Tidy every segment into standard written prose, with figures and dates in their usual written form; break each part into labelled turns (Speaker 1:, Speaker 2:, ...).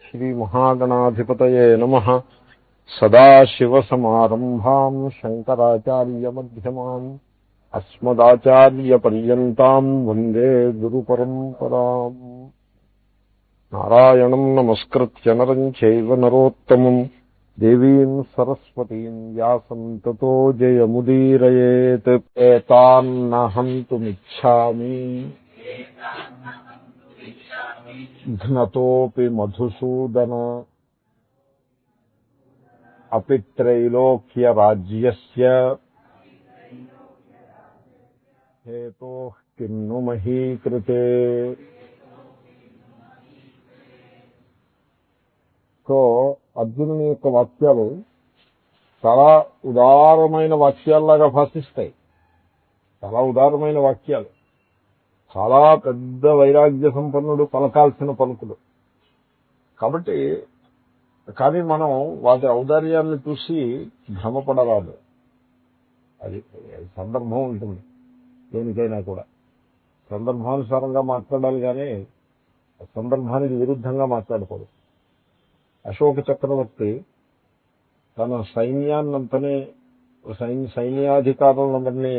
Speaker 1: శ్రీమహాగణాధిపతయే నమః. సదాశివసమారంభాం శంకరాచార్యమధ్యమాం అస్మదాచార్యపర్యంతాం వందే గురుపరంపరాం. నారాయణం నమస్కృత్య నరం చైవ నరోత్తమం దేవీం సరస్వతీం వ్యాసం తతో జయముదీరయేత్. ఏతాన్నహంతుమిచ్ఛామి ఘ్నతోపి మధుసూదన అపి త్రైలోక్యరాజ్యస్య హేతోః కిన్ను మహీకృతే. సో అర్జునుని యొక్క వాక్యాలు చాలా ఉదారమైన వాక్యాల్లాగా భాషిస్తాయి. చాలా ఉదారమైన వాక్యాలు, చాలా పెద్ద వైరాగ్య సంపన్నుడు పలకాల్సిన పలుకులు. కాబట్టి కానీ మనం వాటి ఔదార్యాన్ని చూసి భ్రమపడరాదు. అది సందర్భం ఉంటుంది, దేనికైనా కూడా సందర్భానుసారంగా మాట్లాడాలి, కానీ సందర్భానికి విరుద్ధంగా మాట్లాడకూడదు. అశోక చక్రవర్తి తన సైన్యాన్నంతనే సైన్యాధికారులందరినీ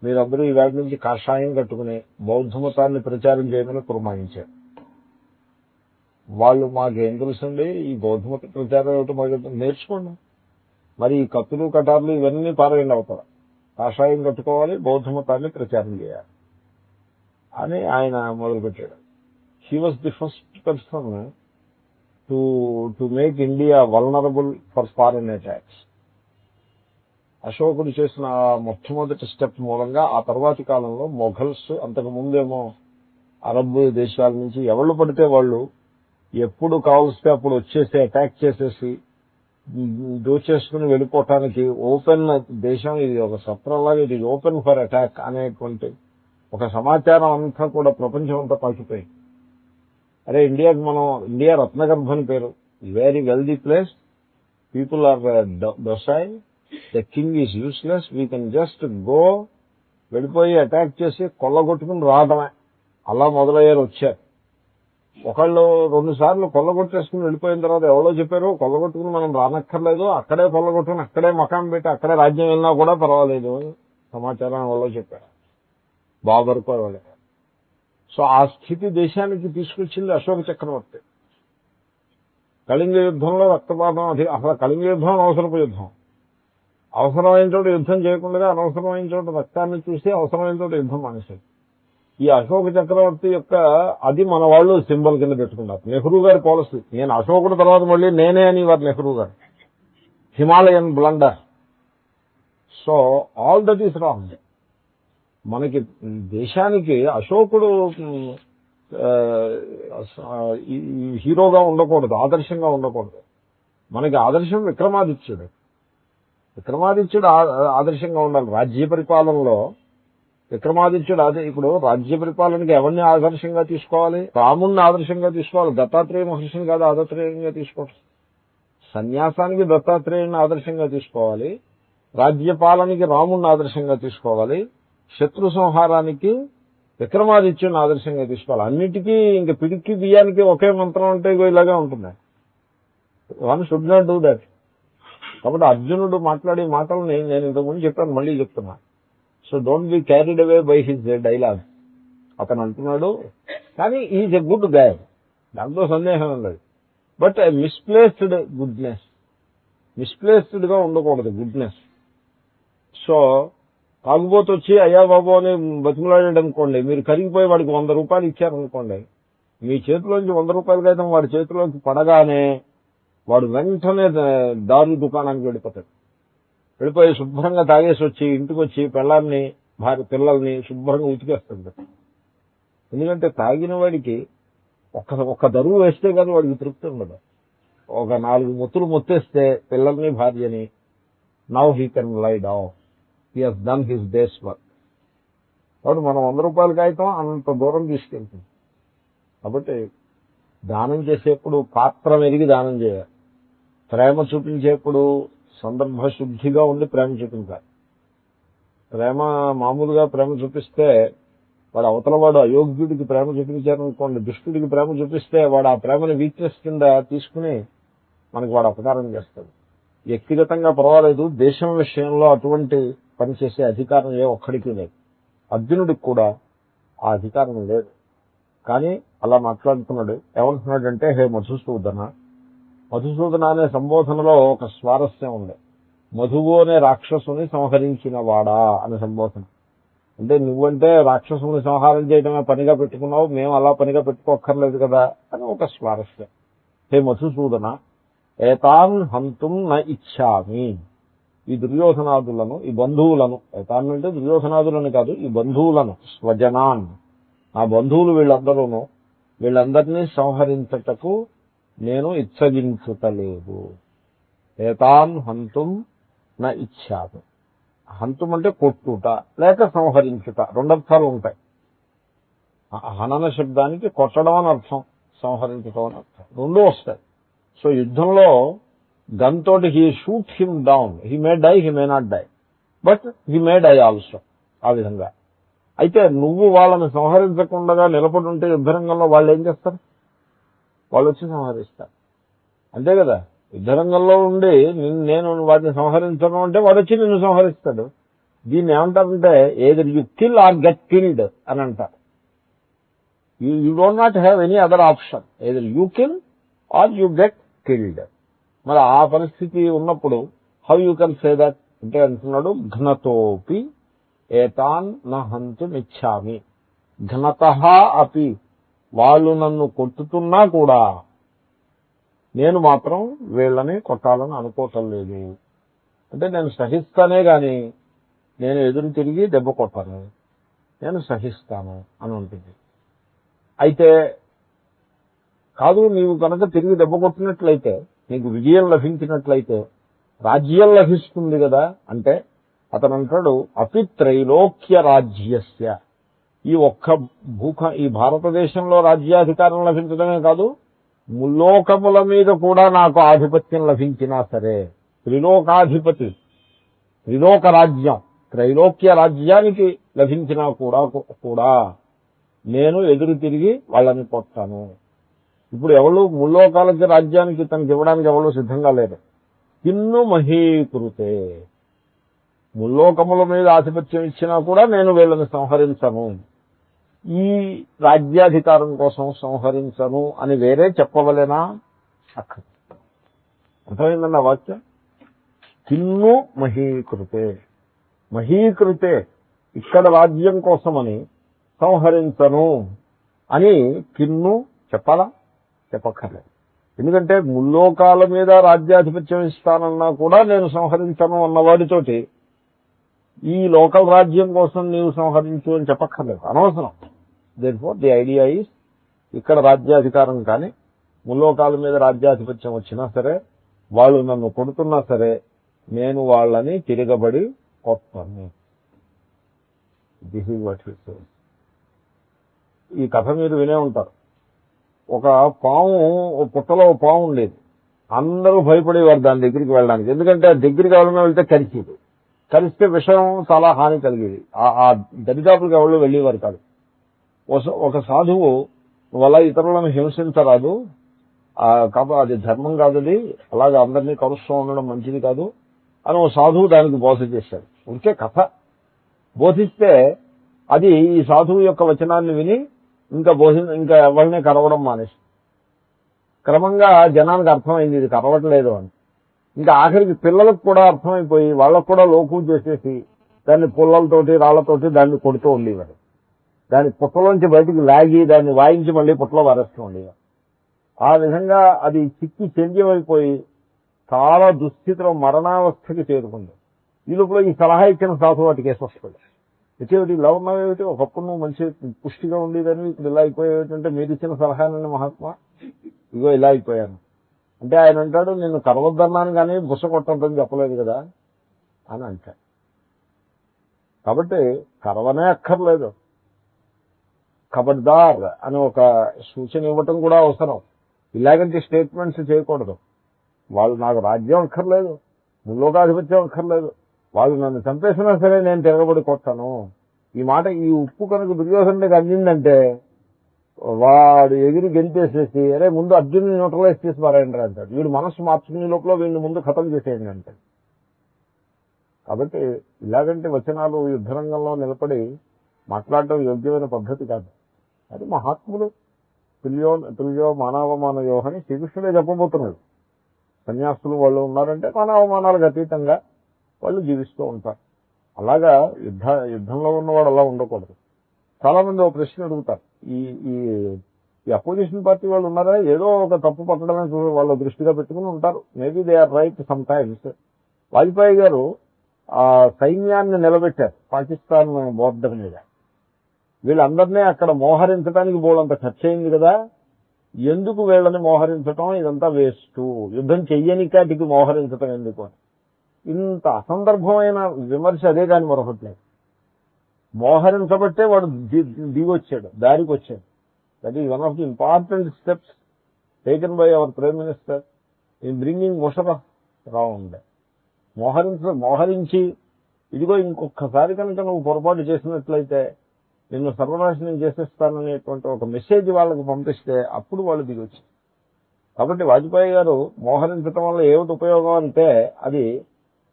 Speaker 1: మీరందరూ ఈవేళ నుంచి కాషాయం కట్టుకుని బౌద్ధ మతాన్ని ప్రచారం చేయమని పురమాయించారు. వాళ్ళు మాకేం తెలుసండి, ఈ బౌద్ధ మత ప్రచారం ఏమిటో మాకు నేర్చుకోండి, మరి ఈ కత్తులు కటార్లు ఇవన్నీ పారాయణ అవుతారు, కాషాయం కట్టుకోవాలి, బౌద్ధ మతాన్ని ప్రచారం చేయాలి అని ఆయన మొదలుపెట్టాడు. He was the first person to make India vulnerable for foreign attacks. అశోకుడు చేసిన మొట్టమొదటి స్టెప్ మూలంగా ఆ తర్వాతి కాలంలో మొఘల్స్, అంతకు ముందేమో అరబ్ దేశాల నుంచి ఎవళ్ళు పడితే వాళ్ళు ఎప్పుడు కావలిస్తే అప్పుడు వచ్చేసి అటాక్ చేసేసి దోచేసుకుని వెళ్ళిపోవటానికి ఓపెన్ దేశం, ఇది ఒక సత్రంలాగా, ఇది ఓపెన్ ఫర్ అటాక్ అనేటువంటి ఒక సమాచారం అంతా కూడా ప్రపంచం అంతా పాకిపోయింది. అరే ఇండియా రత్నగర్భ అని పేరు, very wealthy place, people are docile, the king is useless, we can just go, వెళ్ళిపోయి అటాక్ చేసి కొల్లగొట్టుకుని రావడమే. అలా మొదలయ్యారు, వచ్చారు. ఒకళ్ళు 2 సార్లు కొల్లగొట్టేసుకుని వెళ్ళిపోయిన తర్వాత ఎవరో చెప్పారు, కొల్లగొట్టుకుని మనం రానక్కర్లేదు, అక్కడే కొల్లగొట్టుకుని అక్కడే మకాం పెట్టి అక్కడే రాజ్యం వెళ్ళినా కూడా పర్వాలేదు సమాచారం ఎవరో చెప్పారు, బాబర్ పర్వాలేదు. సో ఆ స్థితి దేశానికి తీసుకొచ్చింది అశోక చక్రవర్తి. కళింగ యుద్ధంలో రక్తపాతం, అసలు కళింగ యుద్ధం అనవసరపు యుద్ధం. అవసరమైన చోట యుద్ధం చేయకుండా అనవసరమైన చోట రక్తాన్ని చూసి అవసరమైన చోట యుద్ధం మానేశాడు. ఈ అశోక చక్రవర్తి యొక్క అది మన వాళ్ళు సింబల్ కింద పెట్టుకున్నారు. నెహ్రూ గారి పాలసీ, నేను అశోకుడు తర్వాత మళ్ళీ నేనే అని వారు నెహ్రూ గారు, Himalayan blunder. So all that is wrong. మనకి దేశానికి అశోకుడు హీరోగా ఉండకూడదు, ఆదర్శంగా ఉండకూడదు. మనకి ఆదర్శం విక్రమాదిత్యుడు ఆదర్శంగా ఉండాలి. రాజ్య పరిపాలనలో విక్రమాదిత్యుడు అదే. ఇప్పుడు రాజ్య పరిపాలనకి ఎవరిని ఆదర్శంగా తీసుకోవాలి? రాముణ్ణి ఆదర్శంగా తీసుకోవాలి, దత్తాత్రేయ మహర్షిని కాదు ఆదర్శంగా తీసుకోవాలి. సన్యాసానికి దత్తాత్రేయుని ఆదర్శంగా తీసుకోవాలి, రాజ్యపాలనకి రాముణ్ణి ఆదర్శంగా తీసుకోవాలి, శత్రు సంహారానికి విక్రమాదిత్యుని ఆదర్శంగా తీసుకోవాలి. అన్నిటికీ ఇంక పిడికి బియ్యానికి ఒకే మంత్రం అంటే ఇలాగే ఉంటుంది. One should not do that. కాబట్టి అర్జునుడు మాట్లాడే మాటలని నేను ఇంతకుముందు చెప్పాను, మళ్ళీ చెప్తున్నా. So don't be carried away by his dialogue. అతను అంటున్నాడు, కానీ ఈజ్ ఎ గుడ్ గాయ్, దాంట్లో సందేహం ఉండదు. బట్ మిస్ప్లేస్డ్ గుడ్నెస్, మిస్ప్లేస్డ్ గా ఉండకూడదు గుడ్నెస్. సో తాగుబోతు వచ్చి అయ్యా బాబు అని బతిమలాడాడు అనుకోండి, మీరు కరిగిపోయి వాడికి 100 రూపాయలు ఇచ్చారనుకోండి, మీ చేతిలోంచి 100 రూపాయలకి అయితే వాడి చేతిలోంచి పడగానే వాడు వెంటనే దారు దుకాణానికి వెళ్ళిపోతాడు. వెళ్ళిపోయి శుభ్రంగా తాగేసి వచ్చి ఇంటికి వచ్చి పిల్లల్ని పిల్లల్ని శుభ్రంగా ఉతికేస్తాడు. ఎందుకంటే తాగిన వాడికి ఒక్క దరువు వేస్తే కానీ వాడికి తృప్తి ఉండదు. ఒక 4 మొత్తులు మొత్తేస్తే పిల్లల్ని భార్యని, now he can lie down, he has done his days work. కాబట్టి మనం 100 రూపాయలు కాగితం అంత దూరం తీసుకెళ్తుంది. కాబట్టి దానం చేసేప్పుడు పాత్ర మెరిగి దానం చేయాలి. ప్రేమ చూపించేప్పుడు సందర్భ శుద్ధిగా ఉండి ప్రేమ చూపించాలి. ప్రేమ మామూలుగా ప్రేమ చూపిస్తే వాడు అవతల వాడు అయోగ్యుడికి ప్రేమ చూపించారనుకోండి, దుష్టుడికి ప్రేమ చూపిస్తే వాడు ఆ ప్రేమని వీక్నెస్ కింద తీసుకుని మనకి వాడు అపకారం చేస్తాడు. వ్యక్తిగతంగా పర్వాలేదు, దేశం విషయంలో అటువంటి పనిచేసే అధికారం ఏ ఒక్కడికి లేదు. అర్జునుడికి కూడా ఆ అధికారం లేదు. కానీ అలా మాట్లాడుతున్నాడు. ఏమంటున్నాడంటే, హే మధుసూదన. మధుసూదన అనే సంబోధనలో ఒక స్వారస్యం ఉంది. మధువు అనే రాక్షసుని సంహరించిన వాడా అనే సంబోధన. అంటే నువ్వంటే రాక్షసుని సంహారం చేయడమే పనిగా పెట్టుకున్నావు, మేము అలా పనిగా పెట్టుకోక్కర్లేదు కదా అని ఒక స్వారస్యం. హే మధుసూదన, ఏతాన్ హంతుం న ఇచ్చామి. ఈ దుర్యోధనాదులను, ఈ బంధువులను, ఏతాన్ అంటే దుర్యోధనాదులని కాదు, ఈ బంధువులను, స్వజనాన్, ఆ బంధువులు వీళ్ళందరినీ సంహరించటకు నేను ఇచ్చగించుటలేదు. ఏతాన్ హంతుం న ఇచ్చామి. హంతుం అంటే కొట్టుట లేక సంహరించుట, రెండర్థాలు ఉంటాయి. హనన శబ్దానికి కొట్టడం అని అర్థం, సంహరించడం అని అర్థం, రెండూ వస్తాయి. సో యుద్ధంలో గన్ తోటి he shoot him down, he may die, he may not die, but he may die also. ఆ విధంగా అయితే నువ్వు వాళ్ళని సంహరించకుండా నిలబడి ఉంటే యుద్ధరంగంలో వాళ్ళు ఏం చేస్తారు? వాళ్ళు వచ్చి సంహరిస్తారు, అంతే కదా. యుద్ధరంగంలో ఉండి నేను వాటిని సంహరించడం అంటే వాడు వచ్చి నిన్ను సంహరిస్తాడు. దీన్ని ఏమంటారంటే either you kill or get killed అని అంటారు. You don't not have any other option, either you kill or you get killed. మరి ఆ పరిస్థితి ఉన్నప్పుడు how you can say that అంటే అంటున్నాడు, ఘ్నతోపి ఏతాన్ నహంతుమిచ్చామి. ఘ్నతః అపి, వాళ్ళు నన్ను కొట్టుతున్నా కూడా నేను మాత్రం వీళ్ళని కొట్టాలని అనుకోవటం లేదు. అంటే నేను సహిస్తానే గాని నేను ఎదురు తిరిగి దెబ్బ కొట్టాను, నేను సహిస్తాను అని ఉంటుంది. అయితే కాదు, నీవు కనుక తిరిగి దెబ్బ కొట్టినట్లయితే, నీకు విజయం లభించినట్లయితే రాజ్యం లభిస్తుంది కదా అంటే అతను అంటాడు, అపి త్రైలోక్య రాజ్యస్య. ఈ భారతదేశంలో రాజ్యాధికారం లభించడమే కాదు, ముల్లోకముల మీద కూడా నాకు ఆధిపత్యం లభించినా సరే, త్రిలోకాధిపతి, త్రిలోక రాజ్యం, త్రైలోక్య రాజ్యానికి లభించినా కూడా నేను ఎదురు తిరిగి వాళ్ళని కొట్టాను. ఇప్పుడు ఎవరు ముల్లోకాలకి రాజ్యానికి తనకి ఇవ్వడానికి ఎవరు సిద్ధంగా లేరు. కిన్ను మహీకృతే, ముల్లోకముల మీద ఆధిపత్యం ఇచ్చినా కూడా నేను వీళ్ళని సంహరించను, ఈ రాజ్యాధికారం కోసం సంహరించను అని వేరే చెప్పవలేనా? అర్థమైందన్న వాక్యం. కిన్ను మహీకృతే, మహీకృతే ఇక్కడ రాజ్యం కోసమని సంహరించను అని కిన్ను చెప్పాలా? చెప్పక్కర్లేదు. ఎందుకంటే ముల్లోకాల మీద రాజ్యాధిపత్యం ఇస్తానన్నా కూడా నేను సంహరించను అన్నవాడితోటి ఈ లోకల్ రాజ్యం కోసం నీవు సంహరించు అని చెప్పక్కర్లేదు, అనవసరం. దేర్ఫోర్ ది ఐడియా ఈజ్, ఇక్కడ రాజ్యాధికారం కానీ ముల్లోకాల మీద రాజ్యాధిపత్యం వచ్చినా సరే, వాళ్ళు నన్ను కొడుతున్నా సరే నేను వాళ్ళని తిరగబడి కొట్టాను. This is what he said. ఈ కథ మీరు వినే ఉంటారు. ఒక పాము, పుట్టలో పాము ఉండేది. అందరూ భయపడేవారు దాని దగ్గరికి వెళ్ళడానికి, ఎందుకంటే దగ్గరికి ఎవరైనా వెళ్తే కరిస్తే విషయం చాలా హాని కలిగేది. ఆ దరిదాపులకు ఎవరు వెళ్ళేవారు కాదు. ఒక సాధువు, వల్ల ఇతరులను హింసించరాదు, కాబట్టి అది ధర్మం కాదు, అది అలాగే అందరినీ కలుస్తూ ఉండడం మంచిది కాదు అని ఓ సాధువు దానికి బోధ చేశాడు. ఉంటే కథ బోధిస్తే అది ఈ సాధువు యొక్క వచనాన్ని విని ఇంకా ఎవరిని కరవడం మానేసి, క్రమంగా జనానికి అర్థమైంది ఇది కరవట్లేదు అని. ఇంకా ఆఖరికి పిల్లలకు కూడా అర్థమైపోయి వాళ్ళకు కూడా లోకు చేసేసి దాన్ని పుల్లలతోటి రాళ్లతోటి దాన్ని కొడుతూ ఉండేవాడు. దాన్ని పుట్టలోంచి బయటికి లాగి దాన్ని వాయించి మళ్ళీ పుట్టలో వారేస్తూ ఉండేవాడు. ఆ విధంగా అది చిక్కి చెంద్యమైపోయి చాలా దుస్థితిలో మరణావస్థకి చేరుకుంది. ఈ లోపల ఈ సలహా ఇచ్చిన సాధువు వాటికి కేసు వస్తుంది. ఇచ్చేవి ఇలా ఉన్నావేమిటి, ఒకప్పుడు నువ్వు మంచి పుష్టిగా ఉండేదని ఇప్పుడు ఇలా అయిపోయేటంటే మీరు ఇచ్చిన సలహానండి మహాత్మా, ఇగో ఇలా అయిపోయాను అంటే ఆయన అంటాడు, నిన్ను కరవద్దన్నాను కానీ బుస కొట్టద్దని చెప్పలేదు కదా అని అంటాడు. కాబట్టి కరవనే అక్కర్లేదు, ఖబర్దార్ అని ఒక సూచన ఇవ్వటం కూడా అవసరం. ఇలాగంటే స్టేట్మెంట్స్ చేయకూడదు. వాళ్ళు నాకు రాజ్యం అక్కర్లేదు, ముల్లోకాధిపత్యం అక్కర్లేదు, వాళ్ళు నన్ను చంపేసినా సరే నేను తిరగబడి కొట్టాను ఈ మాట ఈ ఉప్పు కనుక దుర్యోధనుడికి అందిందంటే వాడు ఎగిరి గెలిపేసేసి అరే ముందు అర్జునుని న్యూట్రలైజ్ చేసి పారాయండి అంటాడు. వీడు మనస్సు మార్చుకునే లోపల వీడిని ముందు ఖతం చేసేయండి అంటాడు. కాబట్టి ఇలాగంటే వచనాలు యుద్ధరంగంలో నిలబడి మాట్లాడటం యోగ్యమైన పద్ధతి కాదు. అది మహాత్ములు తుల్యో మానవమానయో అని శ్రీకృష్ణుడే చెప్పబోతున్నాడు. సన్యాసులు వాళ్ళు ఉన్నారంటే మానవమానాలకు అతీతంగా వాళ్ళు జీవిస్తూ ఉంటారు. అలాగా యుద్ధంలో ఉన్నవాడు అలా ఉండకూడదు. చాలా మంది ఒక ప్రశ్న అడుగుతారు, ఈ అపోజిషన్ పార్టీ వాళ్ళు ఉన్నారా, ఏదో ఒక తప్పు పట్టడమే వాళ్ళు దృష్టిగా పెట్టుకుని ఉంటారు. Maybe they are right sometimes. Vajpayee గారు ఆ సైన్యాన్ని నిలబెట్టారు పాకిస్తాన్ బోర్డర్ మీద. వీళ్ళందరినీ అక్కడ మోహరించడానికి బోలంత ఖర్చు అయింది కదా, ఎందుకు వీళ్ళని మోహరించటం, ఇదంతా వేస్ట్, యుద్ధం చెయ్యని కాటికి మోహరించటం ఎందుకు అని ఇంత అసందర్భమైన విమర్శ అదే కాని మరొకట్లేదు. మోహరించబట్టే వాడు దిగొచ్చాడు, దారికి వచ్చాడు. That is one of the important steps taken by our prime minister in bringing Musharraf round. మోహరించి ఇదిగో ఇంకొకసారి కనుక నువ్వు పొరపాటు చేసినట్లయితే నిన్ను సర్వనాశనం చేసేస్తాననేటువంటి ఒక మెసేజ్ వాళ్ళకు పంపిస్తే అప్పుడు వాళ్ళు దిగొచ్చారు. కాబట్టి వాజ్పేయి గారు మోహరించడం వల్ల ఏమిటి ఉపయోగం అంటే అది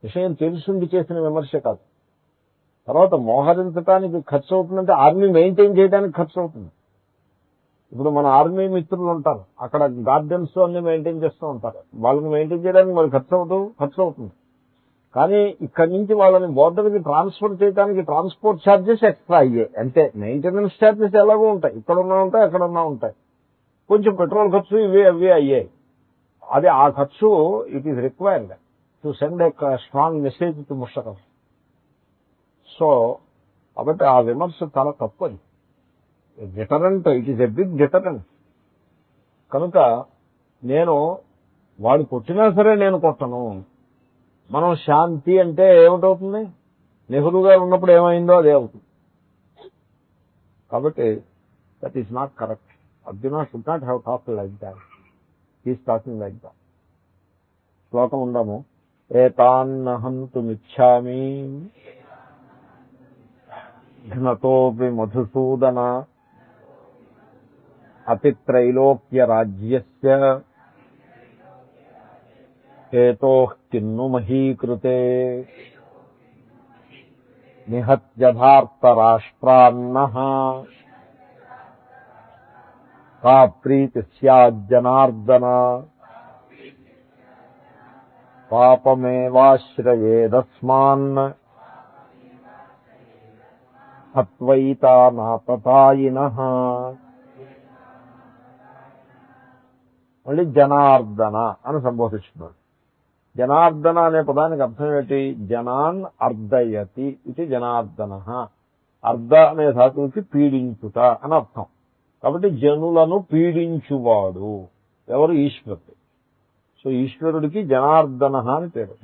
Speaker 1: విషయం తెలుసుండి చేసిన విమర్శ కాదు. తర్వాత మోహరించడానికి ఖర్చు అవుతుందంటే ఆర్మీ మెయింటైన్ చేయడానికి ఖర్చు అవుతుంది. ఇప్పుడు మన ఆర్మీ మిత్రులు ఉంటారు, అక్కడ గార్డెన్స్ అన్ని మెయింటైన్ చేస్తూ ఉంటారు. వాళ్ళని మెయింటైన్ చేయడానికి మరి ఖర్చు అవుతుంది. కానీ ఇక్కడి నుంచి వాళ్ళని బోర్డర్కి ట్రాన్స్ఫర్ చేయడానికి ట్రాన్స్పోర్ట్ ఛార్జెస్ ఎక్స్ట్రా అయ్యాయి అంతే. మెయింటెనెన్స్ ఛార్జెస్ ఎలాగో ఉంటాయి, ఇక్కడున్నా ఉంటాయి, అక్కడున్నా ఉంటాయి. కొంచెం పెట్రోల్ ఖర్చు ఇవే అయ్యాయి. అది ఆ ఖర్చు it is required to send a strong message to Musharraf. So కాబట్టి ఆ విమర్శ చాలా తప్పది. Deterrent, it is a big deterrent. కనుక నేను వాడు కొట్టినా సరే నేను కొట్టను. మనం శాంతి అంటే ఏమిటవుతుంది, నెహ్రూ గారు ఉన్నప్పుడు ఏమైందో అదే అవుతుంది. కాబట్టి that is not correct. Arjuna should not have talked like that. He's talking like that. శ్లోకం ఉందాము. ఏతాన్నహంతుమిచ్ఛామి ఘ్నతోపి మధుసూదన అపి త్రైలోక్య రాజ్యస్య హేతోః కిన్ను మహీకృతే నిహత్యధార్తరాష్ట్రాన్నః కా ప్రీతి స్యాజ్జనార్దన పాపమేవాశ్రయేదస్మాన్ హత్వైతానాపతాయినః. మళ్ళీ జనార్దన అని సంబోధిస్తున్నాడు. జనార్దన అనే పదానికి అర్థం ఏంటి? జనాన్ అర్దయతి ఇది జనార్దన. అర్ధ అనే ధాతువుకి పీడించుట అని అర్థం. కాబట్టి జనులను పీడించువాడు ఎవరు? ఈశ్వరుడు. సో ఈశ్వరుడికి జనార్దన అని పేరు.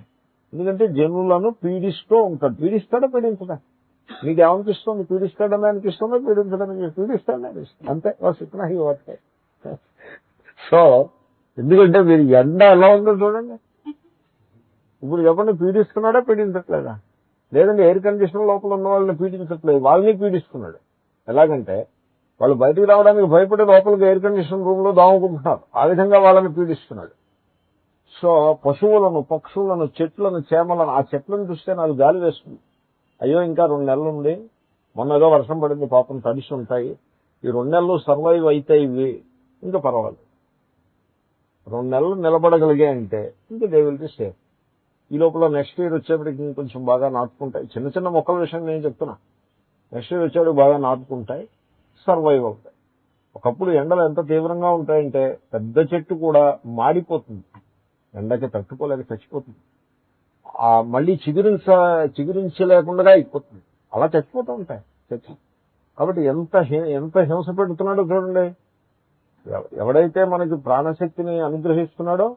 Speaker 1: ఎందుకంటే జనులను పీడిస్తూ ఉంటాడు. పీడిస్తాడా పీడించడా? నీకేమనిపిస్తుంది? పీడిస్తాడని అనిపిస్తుందా పీడించడానికి? పీడిస్తాడని అనిపిస్తుంది అంతే. వస్తున్నా ఈ వార్త. సో ఎందుకంటే మీరు ఎండ ఎలా ఉందో చూడండి. ఇప్పుడు చెప్పండి, పీడిస్తున్నాడా పీడించట్లేదా? లేదంటే ఎయిర్ కండిషన్ లోపల ఉన్న వాళ్ళని పీడించట్లేదు, వాళ్ళని పీడిస్తున్నాడు. ఎలాగంటే వాళ్ళు బయటకు రావడానికి భయపడి లోపలికి ఎయిర్ కండిషన్ రూమ్ లో దాముకుంటున్నారు. ఆ విధంగా వాళ్ళని పీడిస్తున్నాడు. సో పశువులను, పక్షులను, చెట్లను, చేమలను, ఆ చెట్లను చూస్తే నాకు గాలి వేస్తుంది. అయ్యో ఇంకా 2 నెలలు ఉంది, మొన్న ఏదో వర్షం పడింది, పాపం తడిసి ఉంటాయి, ఈ 2 నెలలు సర్వైవ్ అయితే ఇవి ఇంకా పర్వాలేదు. 2 నెలలు నిలబడగలిగాయంటే ఇంకా దే విల్ బి సేఫ్. ఈ లోపల నెక్స్ట్ ఇయర్ వచ్చేప్పటికి కొంచెం బాగా నాటుకుంటాయి. చిన్న చిన్న మొక్కల విషయం నేను చెప్తున్నా. నెక్స్ట్ ఇయర్ వచ్చేప్పటికి బాగా నాటుకుంటాయి, సర్వైవ్ అవుతాయి. ఒకప్పుడు ఎండలు ఎంత తీవ్రంగా ఉంటాయంటే పెద్ద చెట్టు కూడా మాడిపోతుంది, ఎండకి తట్టుకోలేక చచ్చిపోతుంది. మళ్ళీ చిగురించలేకుండా అయిపోతుంది. అలా చచ్చిపోతూ ఉంటాయి చెట్లు. కాబట్టి ఎంత హింస పెడుతున్నాడో చూడండి. ఎవడైతే మనకి ప్రాణశక్తిని అనుగ్రహిస్తున్నాడో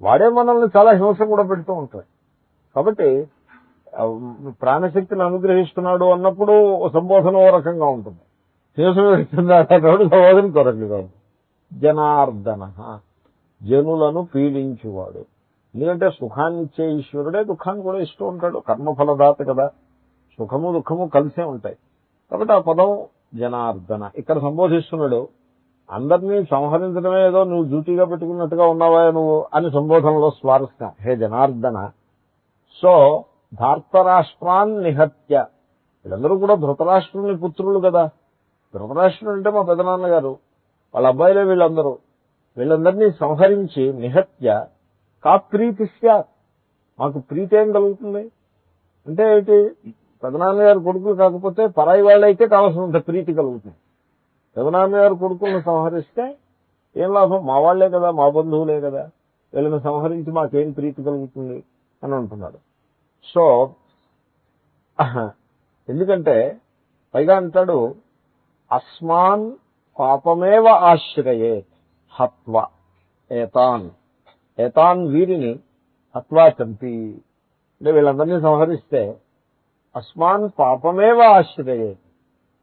Speaker 1: వాడే మనల్ని చాలా హింస కూడా పెడుతూ ఉంటాడు. కాబట్టి ప్రాణశక్తిని అనుగ్రహిస్తున్నాడు అన్నప్పుడు సంబోధన ఓ రకంగా ఉంటుంది, హింస పెడుతున్నాడు సంబోధన కొరకుగా ఉంటుంది. జనార్దన, జనులను పీడించువాడు. ఎందుకంటే సుఖాన్ని ఇచ్చే ఈశ్వరుడే దుఃఖాన్ని కూడా ఇస్తూ ఉంటాడు. కర్మఫలదాత కదా. సుఖము దుఃఖము కలిసే ఉంటాయి. కాబట్టి ఆ పదం జనార్దన ఇక్కడ సంబోధిస్తున్నాడు. అందరినీ సంహరించడమే ఏదో నువ్వు డ్యూటీగా పెట్టుకున్నట్టుగా ఉన్నావా నువ్వు అని సంబోధనలో స్వారస్యం. హే జనార్దన. సో ధార్తరాష్ట్రాన్ నిహత్య, వీళ్ళందరూ కూడా ధృతరాష్ట్రుని పుత్రులు కదా. ధృతరాష్ట్రుడు అంటే మా పెదనాన్నగారు, వాళ్ళ అబ్బాయిలే వీళ్ళందరూ. వీళ్ళందరినీ సంహరించి నిహత్య కా ప్రీతి స్యాత్, మాకు ప్రీతి ఏం కలుగుతుంది అంటే ఏంటి? పెదనాన్నగారు కొడుకులు కాకపోతే పరాయి వాళ్ళైతే కావాల్సినంత ప్రీతి కలుగుతుంది. పెదనాన్నగారు కొడుకులను సంహరిస్తే ఏం లాభం? మా వాళ్లే కదా, మా బంధువులే కదా, వీళ్ళని సంహరించి మాకేం ప్రీతి కలుగుతుంది అని అంటున్నాడు. సో ఎందుకంటే పైగా అంటాడు అస్మాన్ పాపమేవ ఆశ్రయే హత్వ ఏతాన్, ఏతాన్ వీరిని హత్వా చంపి, అంటే వీళ్ళందరినీ సంహరిస్తే అస్మాన్ పాపమేవ ఆశ్రయే,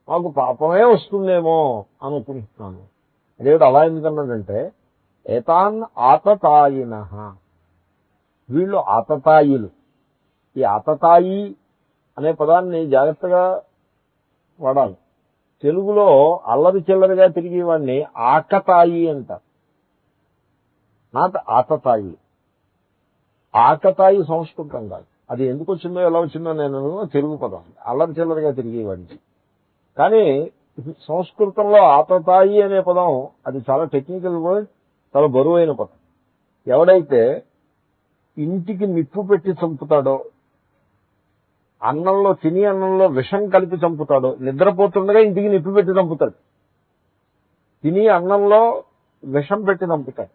Speaker 1: మాకు పాపమే వస్తుందేమో అనుకుంటున్నాను. అదేమిటి అలా ఎందుకన్నాడంటే ఏతాన్ ఆతతాయిన, వీళ్ళు ఆతతాయిలు. ఈ ఆతతాయి అనే పదాన్ని జాగ్రత్తగా వాడాలి. తెలుగులో అల్లరి చిల్లరిగా తిరిగి వాడిని ఆకతాయి అంటారు, నాట్ ఆతతాయి. ఆకతాయి సంస్కృతం కాదు, అది ఎందుకు వచ్చిందో ఎలా వచ్చిందో నేను తెలుగు పదం, అల్లరి చిల్లరిగా తిరిగేవాడిని. కానీ సంస్కృతంలో ఆతతాయి అనే పదం అది చాలా టెక్నికల్ వర్డ్, చాలా బరువైన పదం. ఎవడైతే ఇంటికి నిప్పు పెట్టి చంపుతాడో, అన్నంలో తిని అన్నంలో విషం కలిపి చంపుతాడో, నిద్రపోతుండగా ఇంటికి నిప్పు పెట్టి చంపుతాడు, తిని అన్నంలో విషం పెట్టి చంపుతాడు.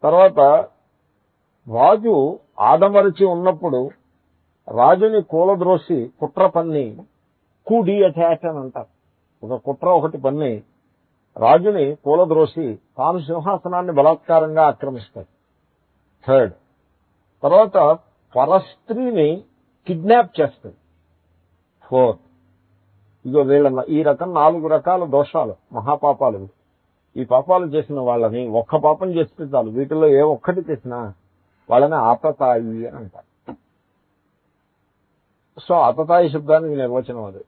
Speaker 1: తర్వాత రాజు ఆదమరచి ఉన్నప్పుడు రాజుని కూలద్రోసి కుట్ర పన్ని, కూడి అటాక్ అని అంటారు, ఒక కుట్ర ఒకటి పన్ని రాజుని కూలద్రోసి తాను సింహాసనాన్ని బలాత్కారంగా ఆక్రమిస్తాడు. థర్డ్, తర్వాత పరస్త్రీని కిడ్నాప్ చేస్తాడు. ఫోర్త్, ఇగో వీళ్ళ ఈ రకం 4 రకాల దోషాలు, మహాపాపాలు. ఈ పాపాలు చేసిన వాళ్ళని ఒక్క పాపం చేస్తే చాలు, వీటిలో ఏ ఒక్కటి చేసినా వాళ్ళని ఆతతాయి అని అంటారు. సో ఆతతాయి శబ్దానికి నిర్వచనం అది.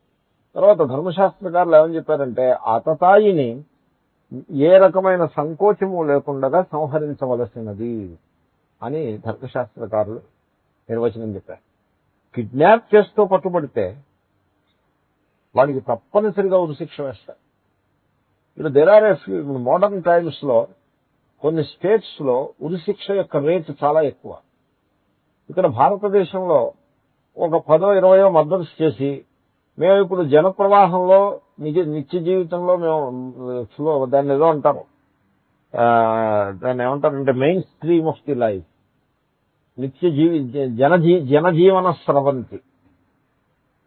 Speaker 1: తర్వాత ధర్మశాస్త్రకారులు ఏమని చెప్పారంటే ఆతతాయిని ఏ రకమైన సంకోచము లేకుండా సంహరించవలసినది అని ధర్మశాస్త్రకారులు నిర్వచనం చెప్పారు. కిడ్నాప్ చేస్తూ పట్టుబడితే వాడికి తప్పనిసరిగా ఉరిశిక్ష వేస్తారు. ఇప్పుడు దేర్ ఆర్ మోడర్న్ టైమ్స్ లో కొన్ని స్టేట్స్ లో ఉరిశిక్ష యొక్క రేటు చాలా ఎక్కువ. ఇక్కడ భారతదేశంలో ఒక 10-20 మర్డర్స్ చేసి మేము ఇప్పుడు జనప్రవాహంలో నిత్య జీవితంలో మేము దాన్ని ఏదో అంటారు, దాన్ని ఏమంటారంటే main stream of the life, జనజీవన స్రవంతి,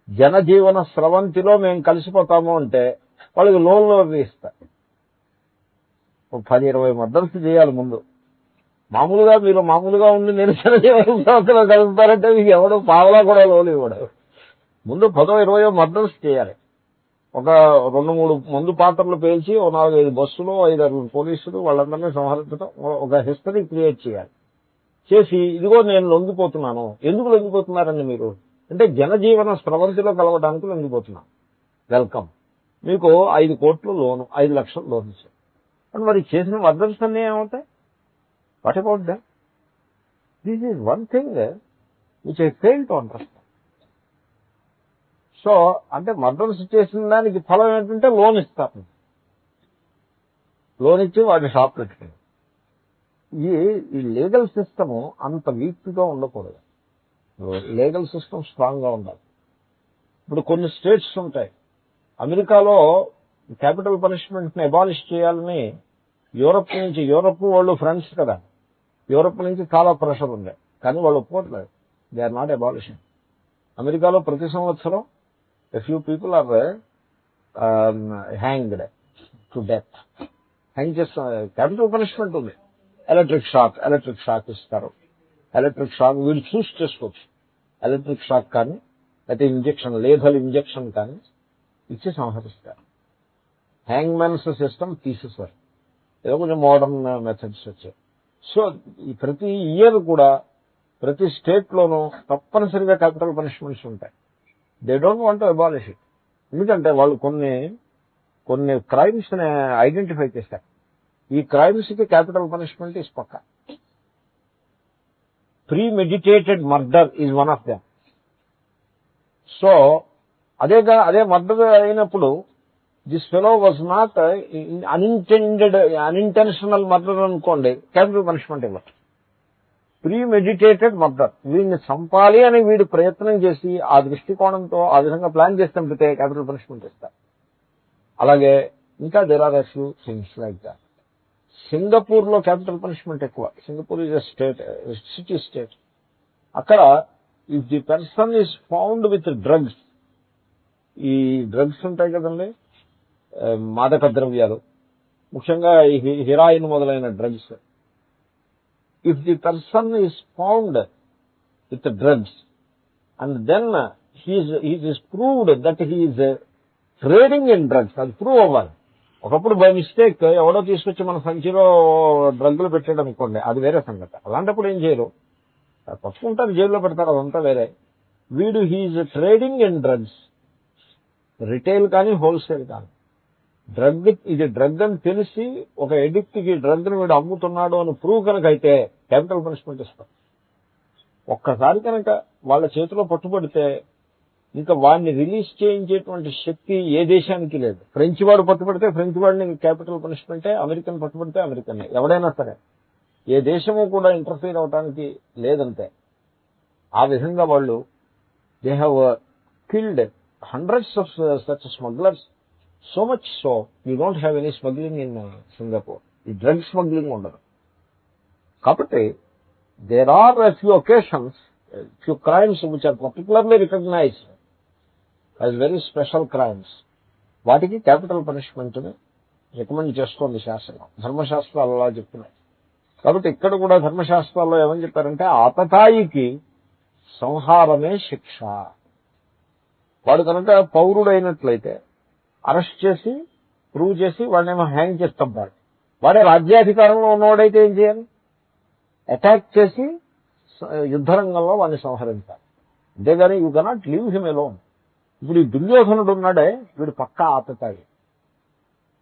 Speaker 1: జనజీవన స్రవంతిలో మేము కలిసిపోతాము అంటే వాళ్ళకి లోన్లు ఇస్తారు. 10-20 మర్డర్స్ చేయాలి ముందు. మామూలుగా మీరు మామూలుగా ఉండి నిరసన జీవన కలుగుతారంటే మీకు ఎవడు పావలా కూడా లోన్లు ఇవ్వడు. ముందు 10-20 మర్డర్స్ చేయాలి. ఒక 2-3 మందు పాత్రలు పేల్చి 4-5 బస్సులు 5-6 పోలీసులు వాళ్ళందరినీ సంహరించడం, ఒక హిస్టరీ క్రియేట్ చేయాలి. చేసి ఇదిగో నేను లొంగిపోతున్నాను. ఎందుకు లొంగిపోతున్నారండి మీరు అంటే జనజీవన స్రవంతిలో కలవడానికి లొంగిపోతున్నాను. వెల్కమ్, మీకు 5 కోట్లు లోను, 5 లక్షలు లోన్ ఇచ్చారు. అండ్ మరి చేసిన మర్డర్స్ అన్నీ ఏమవుతాయి? What about that? This is one thing which I fail to understand. So అంటే మర్డర్స్ చేసిన దానికి ఫలం ఏంటంటే లోన్ ఇస్తారు. లోన్ ఇచ్చి వాడిని షాప్ పెట్టుకుని. ఈ లీగల్ సిస్టమ్ అంత వీక్ గా ఉండకూడదు. లీగల్ సిస్టమ్ స్ట్రాంగ్ గా ఉండాలి. ఇప్పుడు కొన్ని స్టేట్స్ ఉంటాయి. అమెరికాలో క్యాపిటల్ పనిష్మెంట్ ని అబాలిష్ చేయాలని యూరప్ వాళ్ళు ఫ్రెండ్స్ కదా, యూరప్ నుంచి చాలా ప్రెషర్ ఉంది, కానీ వాళ్ళు ఒప్పుకోవట్లేదు. They are not abolition. అమెరికాలో ప్రతి సంవత్సరం a few people are hanged to death. Hang చేస్తున్న క్యాపిటల్ పనిష్మెంట్ ఉంది. ఎలక్ట్రిక్ షాక్ ఇస్తారు. ఎలక్ట్రిక్ షాక్ వీళ్ళు చూస్ చేసుకోవచ్చు. ఎలక్ట్రిక్ షాక్ కానీ అయితే ఇంజక్షన్, లేథల్ ఇంజక్షన్ కానీ ఇచ్చి సంహరిస్తారు. హ్యాంగ్ మెన్స్ సిస్టమ్ తీసేస్తారు. ఏదో కొంచెం మోడర్న్ మెథడ్స్ వచ్చాయి. సో ఈ ప్రతి ఇయర్ కూడా ప్రతి స్టేట్ లోనూ తప్పనిసరిగా క్యాపిటల్ పనిష్మెంట్స్ ఉంటాయి. They don't want to abolish it. ఎందుకంటే వాళ్ళు కొన్ని క్రైమ్స్ ని ఐడెంటిఫై చేశారు. ఈ క్రైమ్స్ కి క్యాపిటల్ పనిష్మెంట్ ఇస్ పక్క. Premeditated murder is one of them. So అదే మర్డర్ అయినప్పుడు this fellow was not unintentional murder అనుకోండి, క్యాపిటల్ పనిష్మెంట్ ఇవ్వరు. ప్రీమెడిటేటెడ్ మర్డర్, వీడిని చంపాలి అని వీడు ప్రయత్నం చేసి ఆ దృష్టికోణంతో ఆ విధంగా ప్లాన్ చేసి చంపితే క్యాపిటల్ పనిష్మెంట్ ఇస్తారు. అలాగే ఇంకా there are few things like that. Singapore లో క్యాపిటల్ పనిష్మెంట్ ఎక్కువ. Singapore is city state. అక్కడ if the person is found with drugs, ఈ డ్రగ్స్ ఉంటాయి కదండి, మాదక ద్రవ్యాలు, ముఖ్యంగా హిరాయిన్ మొదలైన drugs. If the person is found with drugs and then he is proved that he is trading in drugs, అది ప్రూవ్ అవ్వాలి. ఒకప్పుడు బై మిస్టేక్ ఎవడో తీసుకొచ్చి మన సంచిలో డ్రగ్గులు పెట్టాడు అనుకోండి, అది వేరే సంగతి. అలాంటప్పుడు ఏం చేయరు, పట్టుకుంటారు, జైల్లో పెడతారు, అదంతా వేరే. వీడు he is trading in drugs, retail కానీ హోల్సేల్ కానీ. ఇది డ్రగ్ అని తెలిసి ఒక ఎడిక్ట్ కి డ్రగ్ ని వీడు అమ్ముతున్నాడు అని ప్రూవ్ కనుక అయితే క్యాపిటల్ పనిష్మెంట్ ఇస్తారు. ఒక్కసారి కనుక వాళ్ళ చేతిలో పట్టుబడితే ఇంకా వాడిని రిలీజ్ చేయించేటువంటి శక్తి ఏ దేశానికి లేదు. ఫ్రెంచ్ వాడు పట్టుబడితే ఫ్రెంచ్ వాడిని క్యాపిటల్ పనిష్మెంటే, అమెరికన్ పట్టుబడితే అమెరికన్, ఎవడైనా సరే ఏ దేశము కూడా ఇంటర్ఫీర్ అవడానికి లేదంటే. ఆ విధంగా వాళ్ళు they have killed hundreds of such smugglers. So much so you don't have any smuggling in Singapore. ఈ డ్రగ్ స్మగ్లింగ్ ఉండదు. కాబట్టి there are few occasions, few crimes which are particularly recognised as very special crimes. వాటికి capital punishment ని recommend చేస్తోంది శాస్త్రం. ధర్మశాస్త్రాలు అలా చెప్తున్నాయి. కాబట్టి ఇక్కడ కూడా ధర్మశాస్త్రాల్లో ఏమని చెప్పారంటే ఆతతాయికి సంహారమే శిక్ష. వాడు కనుక పౌరుడైనట్లయితే అరెస్ట్ చేసి ప్రూవ్ చేసి వాడినేమో హ్యాంగ్ చేసి చంపాలి. వాడే రాజ్యాధికారంలో ఉన్నవాడైతే ఏం చేయాలి, అటాక్ చేసి యుద్ధరంగంలో వాడిని సంహరించాలి. అంతేగాని you cannot leave him alone. ఇప్పుడు ఈ దుర్యోధనుడు ఉన్నాడే, వీడు పక్కా ఆతతాయి.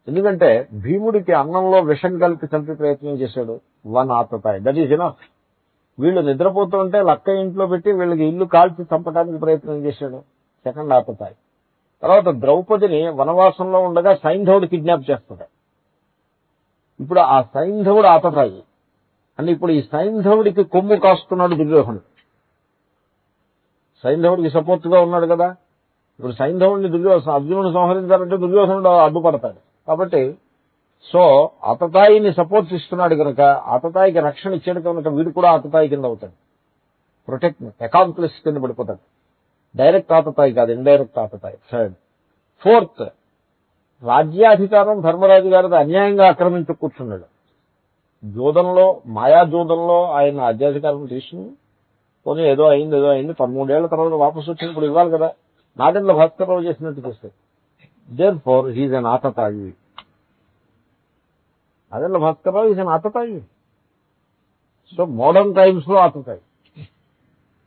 Speaker 1: ఎందుకంటే భీముడికి అన్నంలో విషం కలిపి చంపి ప్రయత్నం చేశాడు, వన్ ఆతతాయి, దట్ ఈజ్ ఎనఫ్. వీళ్ళు నిద్రపోతుంటే లక్క ఇంట్లో పెట్టి వీళ్ళకి ఇల్లు కాల్చి చంపడానికి ప్రయత్నం చేశాడు, సెకండ్ ఆతతాయి. తర్వాత ద్రౌపదిని వనవాసంలో ఉండగా సైంధవుడు కిడ్నాప్ చేస్తాడు. ఇప్పుడు ఆ సైంధవుడు ఆతతాయి అని ఇప్పుడు ఈ సైంధవుడికి కొమ్ము కాస్తున్నాడు దుర్యోధనుడు. సైంధవుడికి సపోర్ట్ గా ఉన్నాడు కదా. ఇప్పుడు సైంధవుడిని అర్జునుడు సంహరించాలంటే దుర్యోధనుడు అడ్డుపడతాడు. కాబట్టి సో ఆతతాయిని సపోర్ట్ ఇస్తున్నాడు కనుక, ఆతతాయికి రక్షణ ఇచ్చాడు కనుక వీడు కూడా ఆతతాయి కింద అవుతాడు. ప్రొటెక్ట్ అకాంప్లిస్ కింద పడిపోతాడు. డైరెక్ట్ ఆతతాయి కాదు, ఇండైరెక్ట్ ఆతతాయి. థర్డ్. ఫోర్త్, రాజ్యాధికారం ధర్మరాజు గారిది అన్యాయంగా ఆక్రమించి కూర్చున్నాడు. జూదంలో, మాయా జూదంలో ఆయన రాజ్యాధికారం తీసుకుని పోనీ ఏదో అయింది 13 ఏళ్ల తర్వాత వాపసు వచ్చినప్పుడు ఇవ్వాలి కదా. నాదెండ్ల భాస్కరరావు చేసినట్టు చేస్తే దేర్ ఫోర్ హీజ్ అన్ ఆతతాయి. నాదెండ్ల భాస్కరరావు ఈజ్ అన్ ఆతతాయి. సో మోడర్న్ టైమ్స్ లో ఆతతాయి.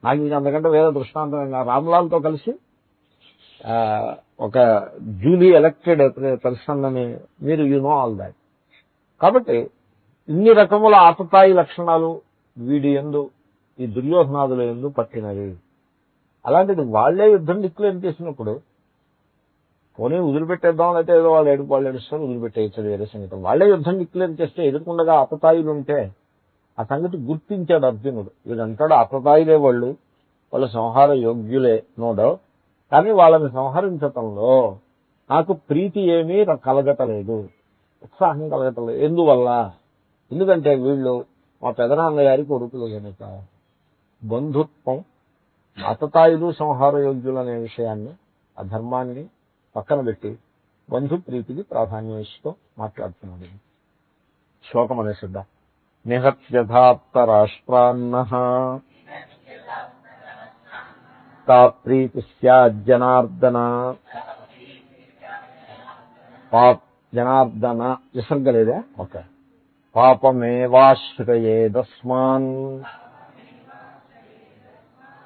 Speaker 1: నాకు ఇది అంతకంటే వేరే దృష్టాంతం. రామ్లాల్తో కలిసి ఒక జూలీ ఎలక్టెడ్ పర్సన్ అని మీరు యు నో ఆల్ దాట్. కాబట్టి ఇన్ని రకముల ఆతతాయి లక్షణాలు వీడి యందు, ఈ దుర్యోధనాదుల యందు పట్టినవి. అలాంటిది వాళ్లే యుద్ధం డిక్లేర్ చేసినప్పుడు పోనీ వదిలిపెట్టేద్దాం, అయితే ఏదో వాళ్ళు ఏడుస్తారు, వదిలిపెట్టేయచ్చు, వేరే సంగతి. వాళ్లే యుద్ధం డిక్లేర్ చేస్తే ఎదుర్కొండగా ఆతతాయిలు ఉంటే ఆ సంగతి గుర్తించాడు అర్జునుడు. వీళ్ళంటాడు ఆతతాయిలే వాళ్ళ సంహార యోగ్యులే, నో డౌట్. కానీ వాళ్ళని సంహరించటంలో నాకు ప్రీతి ఏమీ కలగటలేదు, ఉత్సాహం కలగటలేదు. ఎందువల్ల? ఎందుకంటే వీళ్ళు మా పెదనాన్న గారి కొడుకులు కనుక. బంధుత్వం, ఆతతాయిలు సంహార యోగ్యులు అనే విషయాన్ని, ఆ ధర్మాన్ని పక్కన పెట్టి బంధు ప్రీతికి ప్రాధాన్యం ఇస్తూ మాట్లాడుతున్నాడు. శ్లోకం అనే సిద్ధ. నిహత్యథాప్త రాష్ట్రాన్నః తా ప్రీతి స్యాజ్జనార్దన. జనార్దన విసర్గలేదా? ఓకే. పాపమేవాశ్రయేదస్మాన్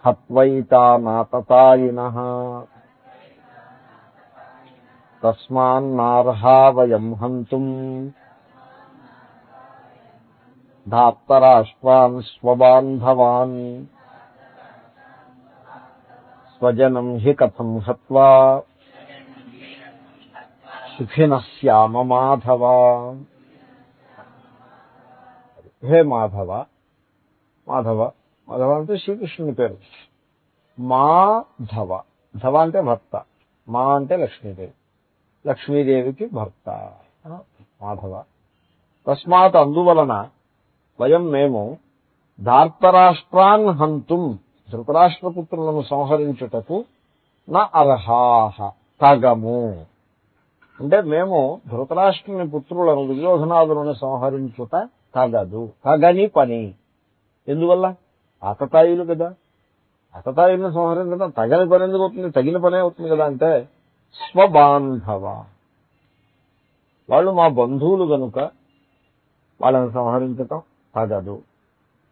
Speaker 1: హత్వైతానాతతాయినః. తస్మాన్నార్హా వయం హంతుం ధార్తరాష్ట్రాన్ స్వబాంధవాన్ స్వజనం హి కథం హత్వా సుఖినః శ్యామ మాధవ. హే మాధవ, మాధవ మాధవ అంటే శ్రీకృష్ణుని పేరు. మాధవ, ధవ అంటే భర్త, మా అంటే లక్ష్మీదేవి, లక్ష్మీదేవికి భర్త మాధవ. తస్మాత్ అందువలన వయం మేము ధార్తరాష్ట్రాన్ హంతుం ధృతరాష్ట్రపుత్రులను సంహరించుటకు నా అర్హాహ తగము. అంటే మేము ధృతరాష్ట్రుని పుత్రులను దుర్యోధనాదులను సంహరించుట తగదు, తగని పని. ఎందువల్ల? ఆతతాయులు కదా, ఆతతాయులను సంహరించడం తగని పని ఎందుకు అవుతుంది? తగిన పనే అవుతుంది కదా. అంటే స్వబాంధవ, వాళ్ళు మా బంధువులు కనుక వాళ్ళని సంహరించటం తగదు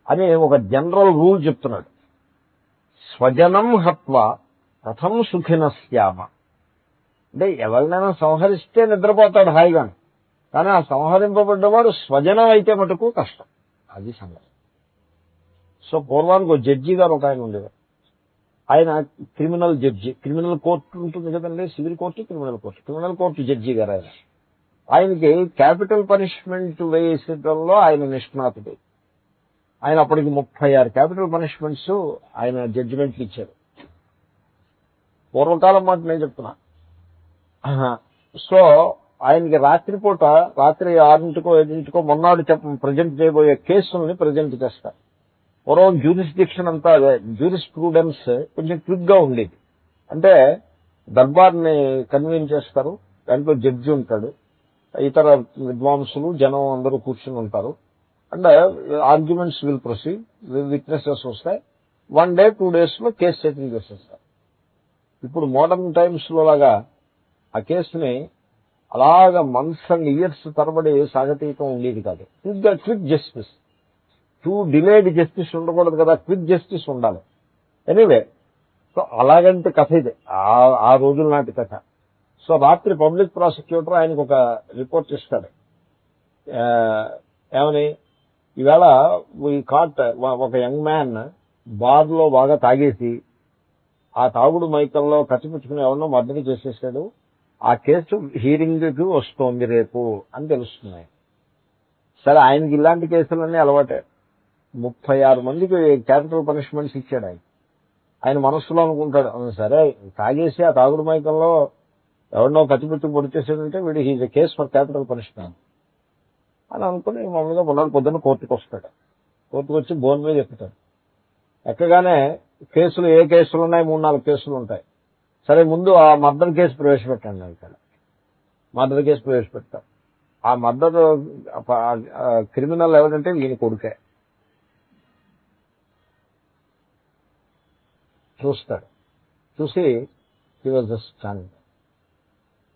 Speaker 1: అని ఒక జనరల్ రూల్ చెప్తున్నాడు. స్వజనం హత్వా కథం సుఖినః శ్యామ. అంటే ఎవరినైనా సంహరిస్తే నిద్రపోతాడు హాయిగా, కానీ ఆ సంహరింపబడ్డవాడు స్వజనం అయితే మటుకు కష్టం. అది సంగతి. సో పూర్వానికి ఒక జడ్జి గారు ఒక ఆయన ఉండేవారు. ఆయన క్రిమినల్ జడ్జి, క్రిమినల్ కోర్టు ఉంటుంది కదండి, civil court, criminal court. Criminal court judge గారు ఆయన. ఆయనకి క్యాపిటల్ పనిష్మెంట్ వేసడంలో ఆయన నిష్ణాతుడు. ఆయన అప్పటికి 36 క్యాపిటల్ పనిష్మెంట్స్ ఆయన జడ్జిమెంట్లు ఇచ్చారు. పూర్వకాలం మాట నేను చెప్తున్నా. సో ఆయనకి రాత్రిపూట, రాత్రి 6 7 మొన్నాడు ప్రజెంట్ చేయబోయే కేసుల్ని ప్రజెంట్ చేస్తారు. పూర్వం జ్యూరిస్డిక్షన్ అంతా అదే, జ్యూరిస్ప్రూడెన్స్ కొంచెం క్విక్ గా ఉండేది. అంటే దర్బార్ని కన్వీన్ చేస్తారు, దాంట్లో జడ్జి ఉంటాడు, ఇతర విద్వాంసులు జనం అందరూ కూర్చుని ఉంటారు. And arguments will proceed, witnesses వస్తాయి. 1 day 2 days లో కేసు సెటిల్ చేసేస్తారు. ఇప్పుడు మోడర్న్ టైమ్స్ లో లాగా ఆ కేసుని అలాగా మంత్స్ అండ్ ఇయర్స్ తరబడి సాగతీయటం ఉండేది కాదు. Quick justice, two delayed justice ఉండకూడదు కదా, క్విక్ జస్టిస్ ఉండాలి. ఎనీవే, సో అలాగంటే కథ ఇది, ఆ రోజుల నాటి కథ. సో రాత్రి పబ్లిక్ ప్రాసిక్యూటర్ ఆయనకు ఒక రిపోర్ట్ ఇస్తాడు. ఏమని, ఈవేళ ఈ కాట్ ఒక యంగ్ మ్యాన్ బార్లో బాగా తాగేసి ఆ తాగుడు మైకల్లో కచ్చిపుచ్చుకుని ఎవరినో మర్డర్ చేసేసాడు. ఆ కేసు హీరింగ్కి వస్తోంది రేపు అని తెలుస్తున్నాయి. సరే, ఆయనకి ఇలాంటి కేసులన్నీ అలవాటే. 36 మందికి క్యాపిటల్ పనిష్మెంట్స్ ఇచ్చాడు ఆయన. ఆయన మనస్సులో అనుకుంటాడు, సరే తాగేసి ఆ తాగుడు మైకంలో ఎవరినో కచ్చిపుచ్చుకు పొడి చేసాడంటే వీడు he's a case for capital punishment అని అనుకుని మామూలుగా మొన్నటి పొద్దున్న కోర్టుకు వస్తాడు. కోర్టుకు వచ్చి బోన్ మీద ఎక్కుతాడు. ఎక్కగానే కేసులు, ఏ కేసులు ఉన్నాయి, 3-4 కేసులు ఉంటాయి. సరే, ముందు ఆ మర్డర్ కేసు ప్రవేశపెట్టండి. ఇక్కడ మర్డర్ కేసు ప్రవేశపెడతారు. ఆ మర్డర్ క్రిమినల్ ఎవరంటే ఈయన కొడుకే. చూస్తాడు, చూసి హీ వాజ్ జస్ట్ స్టన్డ్.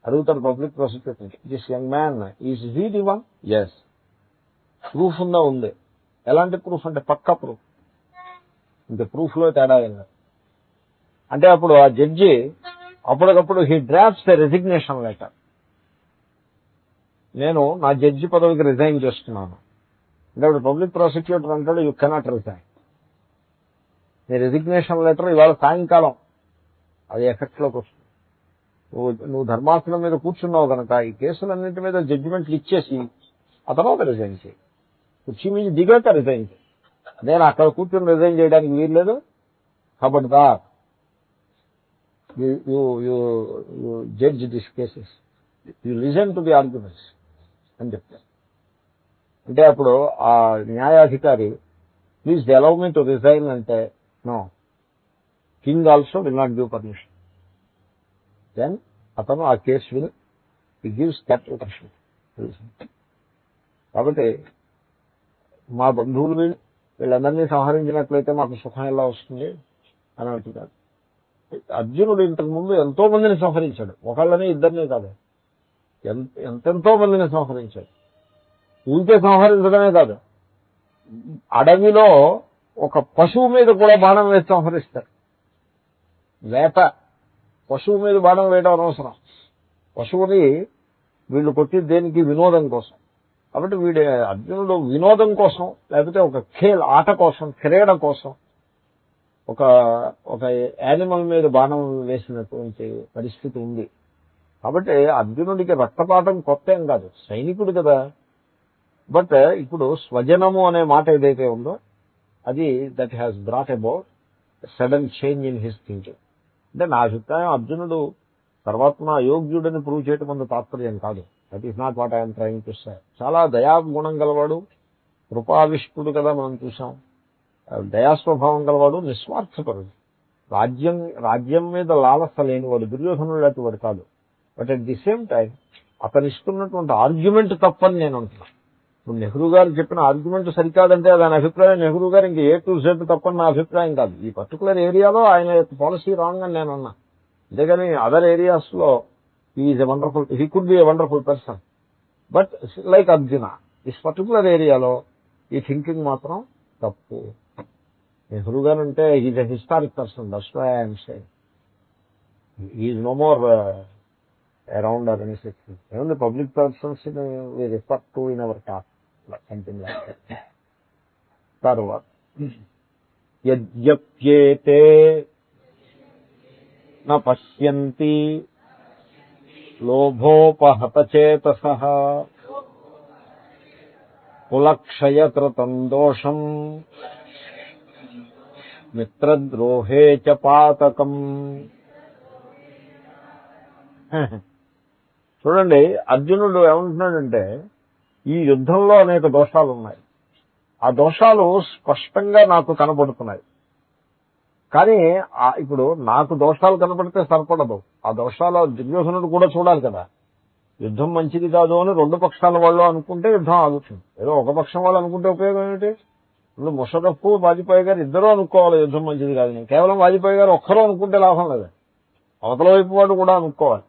Speaker 1: అడుగుతాడు public prosecutor, this young man is he the one? Yes. Proof ఉందా? ఉంది. ఎలాంటి ప్రూఫ్ అంటే పక్కా ప్రూఫ్, ఇంకా ప్రూఫ్ లో తేడా అయినా. అంటే అప్పుడు ఆ జడ్జి అప్పటికప్పుడు he drafts a resignation letter. నేను నా జడ్జి పదవికి రిజైన్ చేస్తున్నాను అంటే అప్పుడు పబ్లిక్ ప్రాసిక్యూటర్ అంటాడు, యూ కెనాట్ రిజైన్. నీ రెసిగ్నేషన్ లెటర్ ఇవాళ సాయంకాలం అది ఎఫెక్ట్ లోకి వస్తుంది. నువ్వు ధర్మాసనం మీద కూర్చున్నావు కనుక ఈ కేసులన్నింటి మీద జడ్జిమెంట్లు ఇచ్చేసి ఆ తర్వాత రిజైన్ చేయి. కుర్చీ మీద దిగాక రిజైన్ చేయి. నేను అక్కడ కూర్చొని రిజైన్ చేయడానికి వీల్లేదు. కాబట్టి judge this cases, you listen to the arguments అని చెప్తారు. అంటే అప్పుడు ఆ న్యాయాధికారి, please allow me to resign అంటే, no, king also will not give permission. Then అతను ఆ case will gives capital punishment. కాబట్టి మా బంధువులు వీళ్ళందరినీ సంహరించినట్లయితే మాకు సుఖం ఎలా వస్తుంది అని అంటున్నారు. అర్జునుడు ఇంతకు ముందు ఎంతో మందిని సంహరించాడు, ఒకళ్ళని ఇద్దరిని కాదు, ఎంతెంతో మందిని సంహరించాడు. ఊరికే సంహరించడమే కాదు, అడవిలో ఒక పశువు మీద కూడా బాణం వేసి సంహరిస్తారు. వేట, పశువు మీద బాణం వేయడం అనవసరం, పశువుని వీళ్ళు కొట్టి దేనికి వినోదం కోసం. కాబట్టి అర్జునుడు వినోదం కోసం లేకపోతే ఒక ఆట కోసం క్రీడ కోసం ఒక ఒక యానిమల్ మీద బాణం వేసినటువంటి పరిస్థితి ఉంది. కాబట్టి అర్జునుడికి రక్తపాతం కొత్త ఏం కాదు, సైనికుడు కదా. బట్ ఇప్పుడు స్వజనము అనే మాట ఏదైతే ఉందో అది that has brought about sudden change in his thinking. అంటే నా అభిప్రాయం అర్జునుడు సర్వాత్మ అయోగ్యుడని ప్రూవ్ చేయటం అంత తాత్పర్యం కాదు. That is not what I'm trying to say. చాలా దయాగుణం గలవాడు, కృపావిష్టుడు కదా మనం చూసాం. దయాస్వభావం గలవాడు, నిస్వార్థపరుడు, రాజ్యం మీద లాలస లేనివాడు, దుర్యోధనుడు లాంటి వాడు కాదు. But at the same time అతను ఇస్తున్నటువంటి ఆర్గ్యుమెంట్ తప్పని నేను అంటున్నాను. ఇప్పుడు నెహ్రూ గారు చెప్పిన ఆర్గ్యుమెంట్ సరికాదంటే దాని అభిప్రాయం నెహ్రూ గారు ఇంకా A to Z తప్పని నా అభిప్రాయం కాదు. ఈ పర్టికులర్ ఏరియాలో ఆయన పాలసీ రాంగ్ అని నేను అన్నా. అంతేగాని అదర్ ఏరియాస్ లో he could be a wonderful person. But like Arjuna ఈ పర్టికులర్ ఏరియాలో ఈ థింకింగ్ మాత్రం తప్పు. నెహ్రూ గారు అంటే is a historic person. That's why I am saying is no more around or anything. Even the public persons we refer to in our talk, something like that. Tarvat. Yadyapyete na pashyanti lobhopahata chetasaha kulakshayakritam dosham mitradrohe cha patakam. చూడండి, అర్జునుడు ఏమంటున్నాడంటే ఈ యుద్ధంలో అనేక దోషాలు ఉన్నాయి. ఆ దోషాలు స్పష్టంగా నాకు కనబడుతున్నాయి. కానీ ఇప్పుడు నాకు దోషాలు కనబడితే సరిపడదు. ఆ దోషాలు దుర్యోధనుడు కూడా చూడాలి కదా. యుద్ధం మంచిది కాదు అని రెండు పక్షాల వాళ్ళు అనుకుంటే యుద్ధం ఆగుతుంది. ఏదో ఒక పక్షం వాళ్ళు అనుకుంటే ఉపయోగం ఏమిటి? ఇప్పుడు ముషరఫ్ వాజ్పేయి గారు ఇద్దరూ అనుకోవాలి యుద్ధం మంచిది కాదని. కేవలం వాజ్పేయి గారు ఒక్కరూ అనుకుంటే లాభం లేదు. అవతల వైపు వాడు కూడా అనుకోవాలి.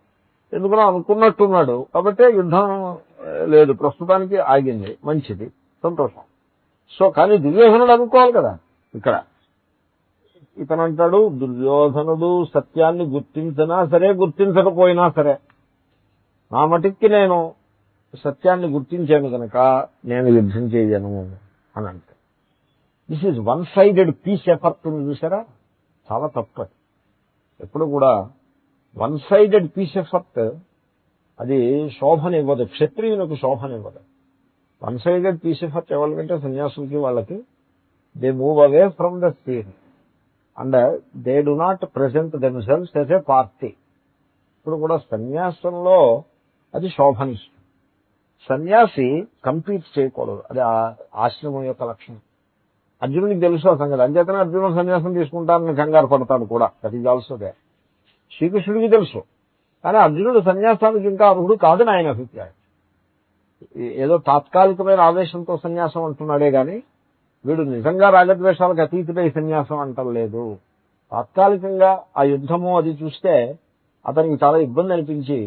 Speaker 1: ఎందుకనో అనుకున్నట్టున్నాడు కాబట్టి యుద్ధం లేదు, ప్రస్తుతానికి ఆగింది, మంచిది, సంతోషం. సో కానీ దుర్యోధనుడు అనుకోవాలి కదా. ఇక్కడ ఇతను అంటాడు దుర్యోధనుడు సత్యాన్ని గుర్తించినా సరే గుర్తించకపోయినా సరే నా మటుక్కి నేను సత్యాన్ని గుర్తించాను కనుక నేను యుద్ధం చేయను అని అంటే this is one sided peace effort చూసారా, చాలా తప్పు. ఎప్పుడు కూడా వన్ సైడెడ్ పీస్ ఎఫర్ట్ అది శోభనివ్వదు, క్షత్రియులకు శోభనివ్వదు. వన్ సైడెడ్ పీస్ ఎఫర్ట్ ఎవరికంటే సన్యాసులకి వాళ్ళకి they move away from the scene and they do not present themselves as a party. ఇప్పుడు కూడా సన్యాసంలో అది శోభనిస్తుంది. సన్యాసి కంపీట్ చేయకూడదు, అది ఆశ్రమం యొక్క లక్షణం. అర్జునుడికి తెలుసు ఆ సంగతి, అంచేతనే అర్జునుడు సన్యాసం తీసుకుంటానని కంగారు పడతాడు కూడా. That is also they. శ్రీకృష్ణుడికి తెలుసు, కానీ అర్జునుడు సన్యాసానికి ఇంకా అర్హుడు కాదని ఆయన అభిప్రాయం. ఏదో తాత్కాలికమైన ఆవేశంతో సన్యాసం అంటున్నాడే గాని వీడు నిజంగా రాగద్వేషాలకు అతీతుడై సన్యాసం అంటలేదు. తాత్కాలికంగా ఆ యుద్ధము అది చూస్తే అతనికి చాలా ఇబ్బంది అనిపించి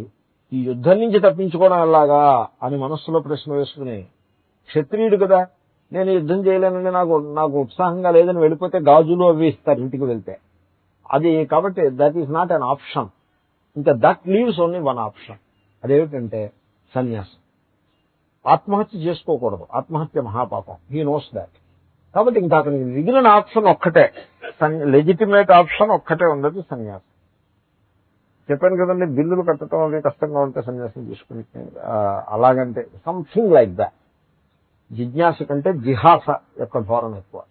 Speaker 1: ఈ యుద్ధం నుంచి తప్పించుకోవడం ఎలాగా అని మనస్సులో ప్రశ్న వేసుకుని క్షత్రియుడు కదా నేను యుద్ధం చేయలేనని నాకు ఉత్సాహంగా లేదని వెళ్ళిపోతే గాజులు అవి ఇస్తారు ఇంటికి వెళ్తే. అది కాబట్టి that is not an option. ఇంకా that leaves only one option. అదేమిటంటే సన్యాసం. ఆత్మహత్య చేసుకోకూడదు, ఆత్మహత్య మహాపాపం. He knows that. కాబట్టి ఇంకా అతనికి మిగిలిన ఆప్షన్ ఒక్కటే, లెజిటిమేట్ ఆప్షన్ ఒక్కటే ఉన్నది సన్యాసం. చెప్పాను కదండి, బిల్లులు కట్టడం అవి కష్టంగా ఉంటే సన్యాసం తీసుకుని అలాగంటే సంథింగ్ లైక్ దాట్. జిజ్ఞాస కంటే జిహాస యొక్క ధోరణి ఎక్కువ.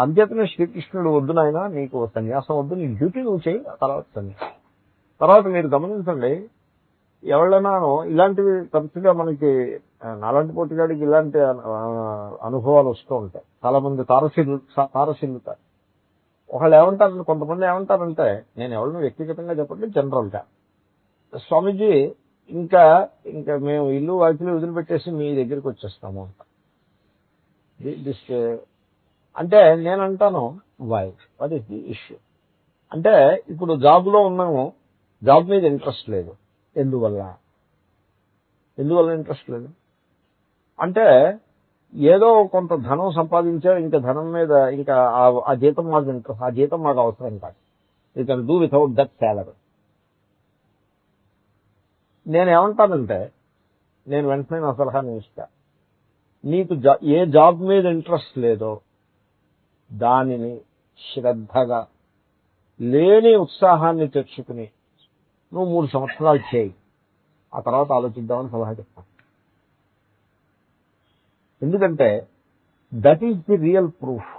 Speaker 1: అంచేతనే శ్రీకృష్ణుడు వద్దు నాయన నీకు సన్యాసం వద్దు, నీ డ్యూటీ నువ్వు చేయి, తర్వాత సన్యాసం. తర్వాత మీరు గమనించండి, ఎవరినానో ఇలాంటివి తరచుగా మనకి నాలాంటి పోటీగాడికి ఇలాంటి అనుభవాలు వస్తూ ఉంటాయి. చాలా మంది తారసిల్లుతారు. ఒకళ్ళు ఏమంటారు, కొంతమంది ఏమంటారంటే, నేను ఎవరిని వ్యక్తిగతంగా చెప్పండి, జనరల్ గా స్వామీజీ ఇంకా మేము ఇల్లు వాకిలు వదిలిపెట్టేసి మీ దగ్గరికి వచ్చేస్తాము అంట. అంటే నేనంటాను why, what is the issue అంటే, ఇప్పుడు జాబ్ లో ఉన్నాము, జాబ్ మీద ఇంట్రెస్ట్ లేదు. ఎందువల్ల ఇంట్రెస్ట్ లేదు అంటే ఏదో కొంత ధనం సంపాదించా, ఇంకా ధనం మీద ఇంకా ఆ జీతం మాకు ఇంట్రెస్ట్, ఆ జీతం మాకు అవసరం కాదు. You can do without that salary. నేనేమంటానంటే, నేను వెంటనే నా సలహాను ఇస్తా, నీకు ఏ జాబ్ మీద ఇంట్రెస్ట్ లేదో దానిని శ్రద్ధగా లేని ఉత్సాహాన్ని తెచ్చుకుని నువ్వు 3 సంవత్సరాలు చేయి, ఆ తర్వాత ఆలోచిద్దామని సలహా చెప్తాను. ఎందుకంటే that is the real proof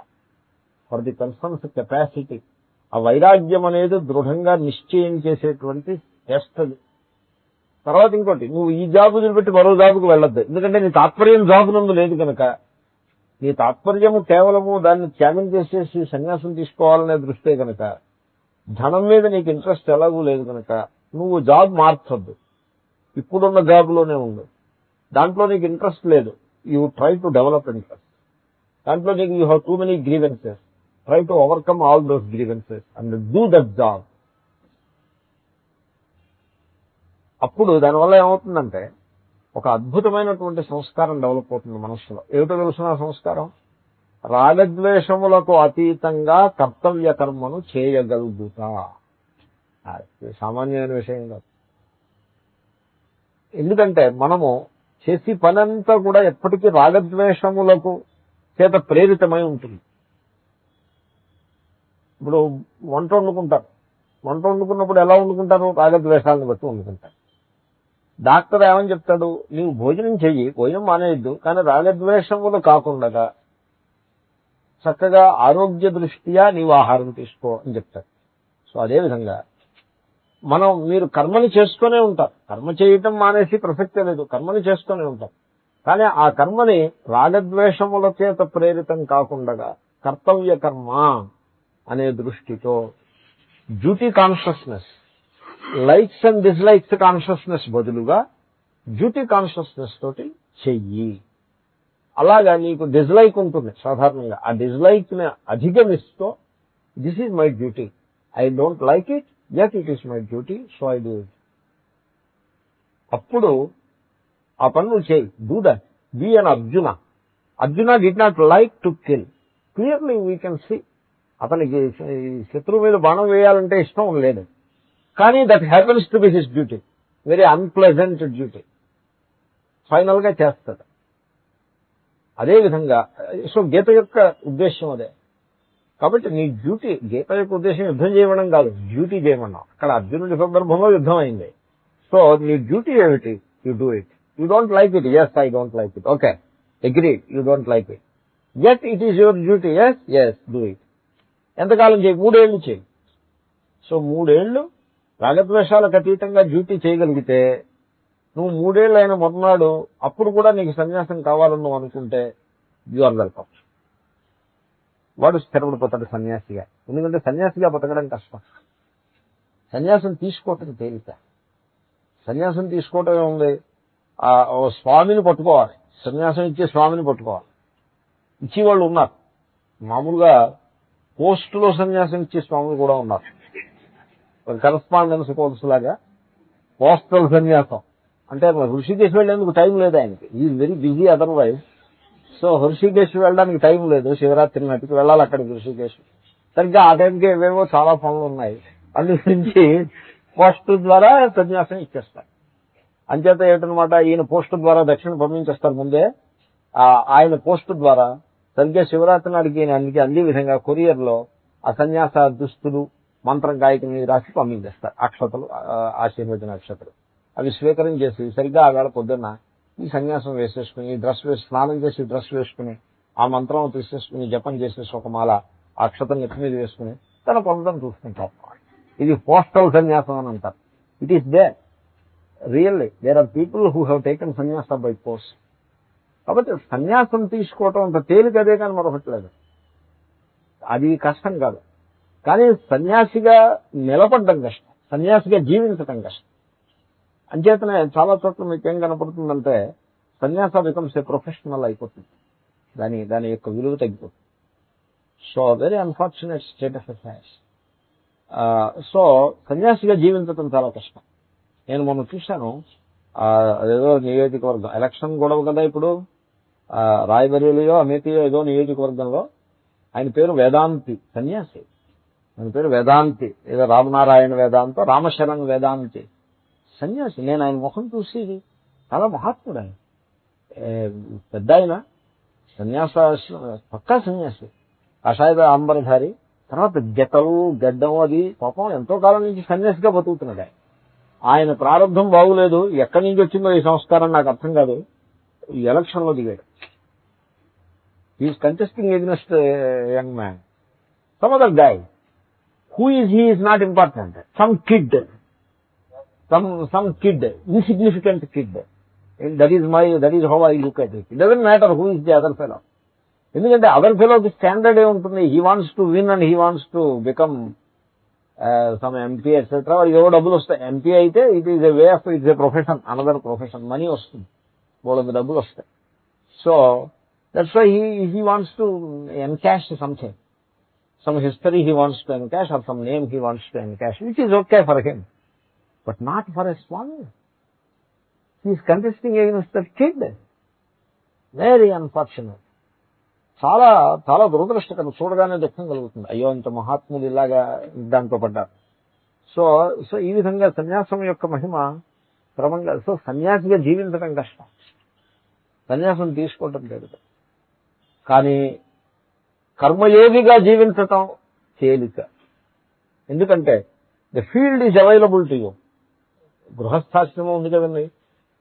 Speaker 1: for the persons capacity. ఆ వైరాగ్యం అనేది దృఢంగా నిశ్చయం చేసేటువంటి టెస్ట్ అది. తర్వాత ఇంకోటి, నువ్వు ఈ జాబ్ వదిలిపెట్టి మరో జాబుకు వెళ్ళొద్దు. ఎందుకంటే నీ తాత్పర్యం జాబ్ నందు లేదు కనుక, నీ తాత్పర్యము కేవలము దాన్ని త్యాగం చేసేసి సన్యాసం తీసుకోవాలనే దృష్టే కనుక, ధనం మీద నీకు ఇంట్రెస్ట్ ఎలాగూ లేదు కనుక నువ్వు జాబ్ మార్చొద్దు. ఇప్పుడున్న జాబ్లోనే ఉండు. దాంట్లో నీకు ఇంట్రెస్ట్ లేదు, you try to develop interest. దాంట్లో నీకు you have too many grievances, try to overcome all those grievances and do that job. అప్పుడు దానివల్ల ఏమవుతుందంటే ఒక అద్భుతమైనటువంటి సంస్కారం డెవలప్ అవుతుంది మనస్సులో. ఏమిటో తెలుసిన సంస్కారం, రాగద్వేషములకు అతీతంగా కర్తవ్య కర్మను చేయగలుగుతా. సామాన్యమైన విషయం కాదు. ఎందుకంటే మనము చేసి పనంతా కూడా ఎప్పటికీ రాగద్వేషములకు చేత ప్రేరితమై ఉంటుంది. ఇప్పుడు వంట వండుకుంటారు, వంట వండుకున్నప్పుడు ఎలా వండుకుంటారు? రాగద్వేషాలను బట్టి వండుకుంటారు. డాక్టర్ ఏమని చెప్తాడు? నీవు భోజనం చెయ్యి, భోజనం మానేయద్దు, కానీ రాగద్వేషములు కాకుండా చక్కగా ఆరోగ్య దృష్ట్యా నీవు ఆహారం తీసుకో అని చెప్తారు. సో అదేవిధంగా మీరు కర్మని చేసుకునే ఉంటారు. కర్మ చేయటం మానేసి ప్రసక్తే లేదు, కర్మని చేసుకునే ఉంటారు. కానీ ఆ కర్మని రాగద్వేషముల చేత ప్రేరితం కాకుండా కర్తవ్య కర్మ అనే దృష్టితో, duty consciousness, likes and dislikes consciousness బదులుగా డ్యూటీ కాన్షియస్నెస్ తోటి చెయ్యి. అలాగా నీకు డిస్లైక్ ఉంటుంది సాధారణంగా, ఆ డిస్లైక్ ని అధిగమిస్తూ this is my duty, I don't like it, yet it is my duty, so I do it. అప్పుడు ఆ పని నువ్వు చేయి. Do that. Be an Arjuna. Arjuna did not like to kill. Clearly we can see, అతనికి శత్రువు మీద బాణం వేయాలంటే ఇష్టం లేదు, కానీ that happens to be his duty, very unpleasant duty. Final గా చేస్తాడు. అదేవిధంగా సో గీత యొక్క ఉద్దేశం అదే. కాబట్టి నీ డ్యూటీ, గీత యొక్క ఉద్దేశం యుద్ధం చేయడం కాదు, డ్యూటీ చేయమన్నాం. అక్కడ అర్జునుడి సందర్భంలో యుద్ధం అయింది. సో నీ డ్యూటీ ఏమిటి? You do it. You don't like it, yes I don't like it, okay agree, you don't like it, yet it is your duty, yes yes do it. ఎంతకాలం చేయి? 3 ఏళ్ళు చేయి. సో 3 ఏళ్ళు రాగద్వేషాలకు అతీతంగా డ్యూటీ చేయగలిగితే నువ్వు 3 ఏళ్ళు అయిన మొదనాడు అప్పుడు కూడా నీకు సన్యాసం కావాలని నువ్వు అనుకుంటే యు ఆర్ వెల్కమ్. వాడు స్థిరపడిపోతాడు సన్యాసిగా. ఎందుకంటే సన్యాసిగా బతకడం కష్టం, సన్యాసం తీసుకోవటం తేలిక. సన్యాసం తీసుకోవటం ఏముంది? స్వామిని పట్టుకోవాలి, సన్యాసం ఇచ్చే స్వామిని పట్టుకోవాలి. ఇచ్చేవాళ్ళు ఉన్నారు, మామూలుగా పోస్టులో సన్యాసం ఇచ్చే స్వాములు కూడా ఉన్నారు. కరస్పాండెన్స్ కోర్సు లాగా పోస్టల్ సన్యాసం అంటే హృషికేశ్ వెళ్లేందుకు టైం లేదు ఆయనకి, is very busy otherwise. So Rishikesh వెళ్ళడానికి టైం లేదు, శివరాత్రి నాటికి వెళ్ళాలి అక్కడికి హృషికేశ్. సరిగ్గా ఆ టైంకి ఏవేవో చాలా పనులు ఉన్నాయి, అందుగురించి పోస్ట్ ద్వారా సన్యాసం ఇచ్చేస్తారు. అంచేత ఏమిటనమాట, ఈయన పోస్ట్ ద్వారా దక్షిణ పంపించేస్తారు ముందే. ఆయన పోస్ట్ ద్వారా సరిగ్గా శివరాత్రి నాటికి ఈయన అన్ని విధంగా కొరియర్ లో ఆ సన్యాస దుస్తులు, మంత్రం గాయకుని రాసి పంపించేస్తారు. అక్షతలు, ఆశీర్వచన అక్షతలు అవి స్వీకరించేసి సరిగ్గా ఆ వేళ పొద్దున్న ఈ సన్యాసం వేసేసుకుని, స్నానం చేసి డ్రెస్ వేసుకుని, ఆ మంత్రం తీసేసుకుని, జపం చేసేసి ఒక మాల అక్షతను నెత్తి మీద వేసుకుని తన పొందడం చూసుకుంటారు. ఇది పోస్టల్ సన్యాసం అని అంటారు. It is there really, there are people who have taken sanyasa by post. కాబట్టి సన్యాసం తీసుకోవటం అంత తేలికదే కానీ మరొకటి లేదు. అది కష్టం కాదు, కానీ సన్యాసిగా నిలబడడం కష్టం, సన్యాసిగా జీవించటం కష్టం. అంచేతనే చాలా చోట్ల మీకు ఏం కనపడుతుందంటే సన్యాస బికమ్స్ ఏ ప్రొఫెషనల్ అయిపోతుంది, దాని యొక్క విలువ తగ్గిపోతుంది. So very unfortunate state of affairs. So సన్యాసిగా జీవించటం చాలా కష్టం. నేను మొన్న చూశాను, అదేదో నియోజకవర్గం ఎలక్షన్ గొడవ కదా ఇప్పుడు, రాయబరేలియో అమేథీయో ఏదో నియోజకవర్గంలో ఆయన పేరు వేదాంతి, సన్యాసి. ఆయన పేరు వేదాంతి, ఏదో రామనారాయణ వేదాంతో రామశరణ్ వేదాంతి. సన్యాసి. నేను ఆయన ముఖం చూసి చాలా మహాత్ముడు ఆయన, పెద్ద ఆయన, సన్యాస పక్కా సన్యాసి, కాషాయ అంబరధారి. తర్వాత జటలు గడ్డం అది పాపం ఎంతో కాలం నుంచి సన్యాసిగా బతుకుతున్నాడు ఆయన. ఆయన ప్రారంభం బాగులేదు, ఎక్కడి నుంచి వచ్చిందో ఈ సంస్కారం నాకు అర్థం కాదు. ఈ ఎలక్షన్ లో దిగాడు. Is contesting against young man, some other guy. Who is he is not important. Some kid, some kid, insignificant kid. And that is how I look at it. It doesn't matter who is the other fellow. ఎందుకంటే other ఫెలోకి standard ఏ ఉంటుంది. He wants to win and he wants to become some MP etcetera. ఏవో డబ్బులు వస్తాయి. MP అయితే it is a way of, it's a profession, another profession. Money వస్తుంది, వాళ్ళకి డబ్బులు వస్తాయి. So that's why he wants to encash something, some history he wants to encash, or some name he wants to encash, which is okay for him, but not for a Swami. He is contesting against that kid. Very unfortunate. చాలా చాలా దురదృష్టకరం. చూడగానే దుఃఖం కలుగుతుంది. అయ్యో ఇంత మహాత్ములు ఇలాగా దాంతో పడ్డారు. సో ఈ విధంగా సన్యాసం యొక్క మహిమ క్రమంగా. సో సన్యాసిగా జీవించడం కష్టం, సన్యాసం తీసుకోవటం లేదు. కానీ కర్మయోగిగా జీవించటం తేలిక. ఎందుకంటే the field is available to you. గృహస్థాశ్రమం ఉంది కదండి,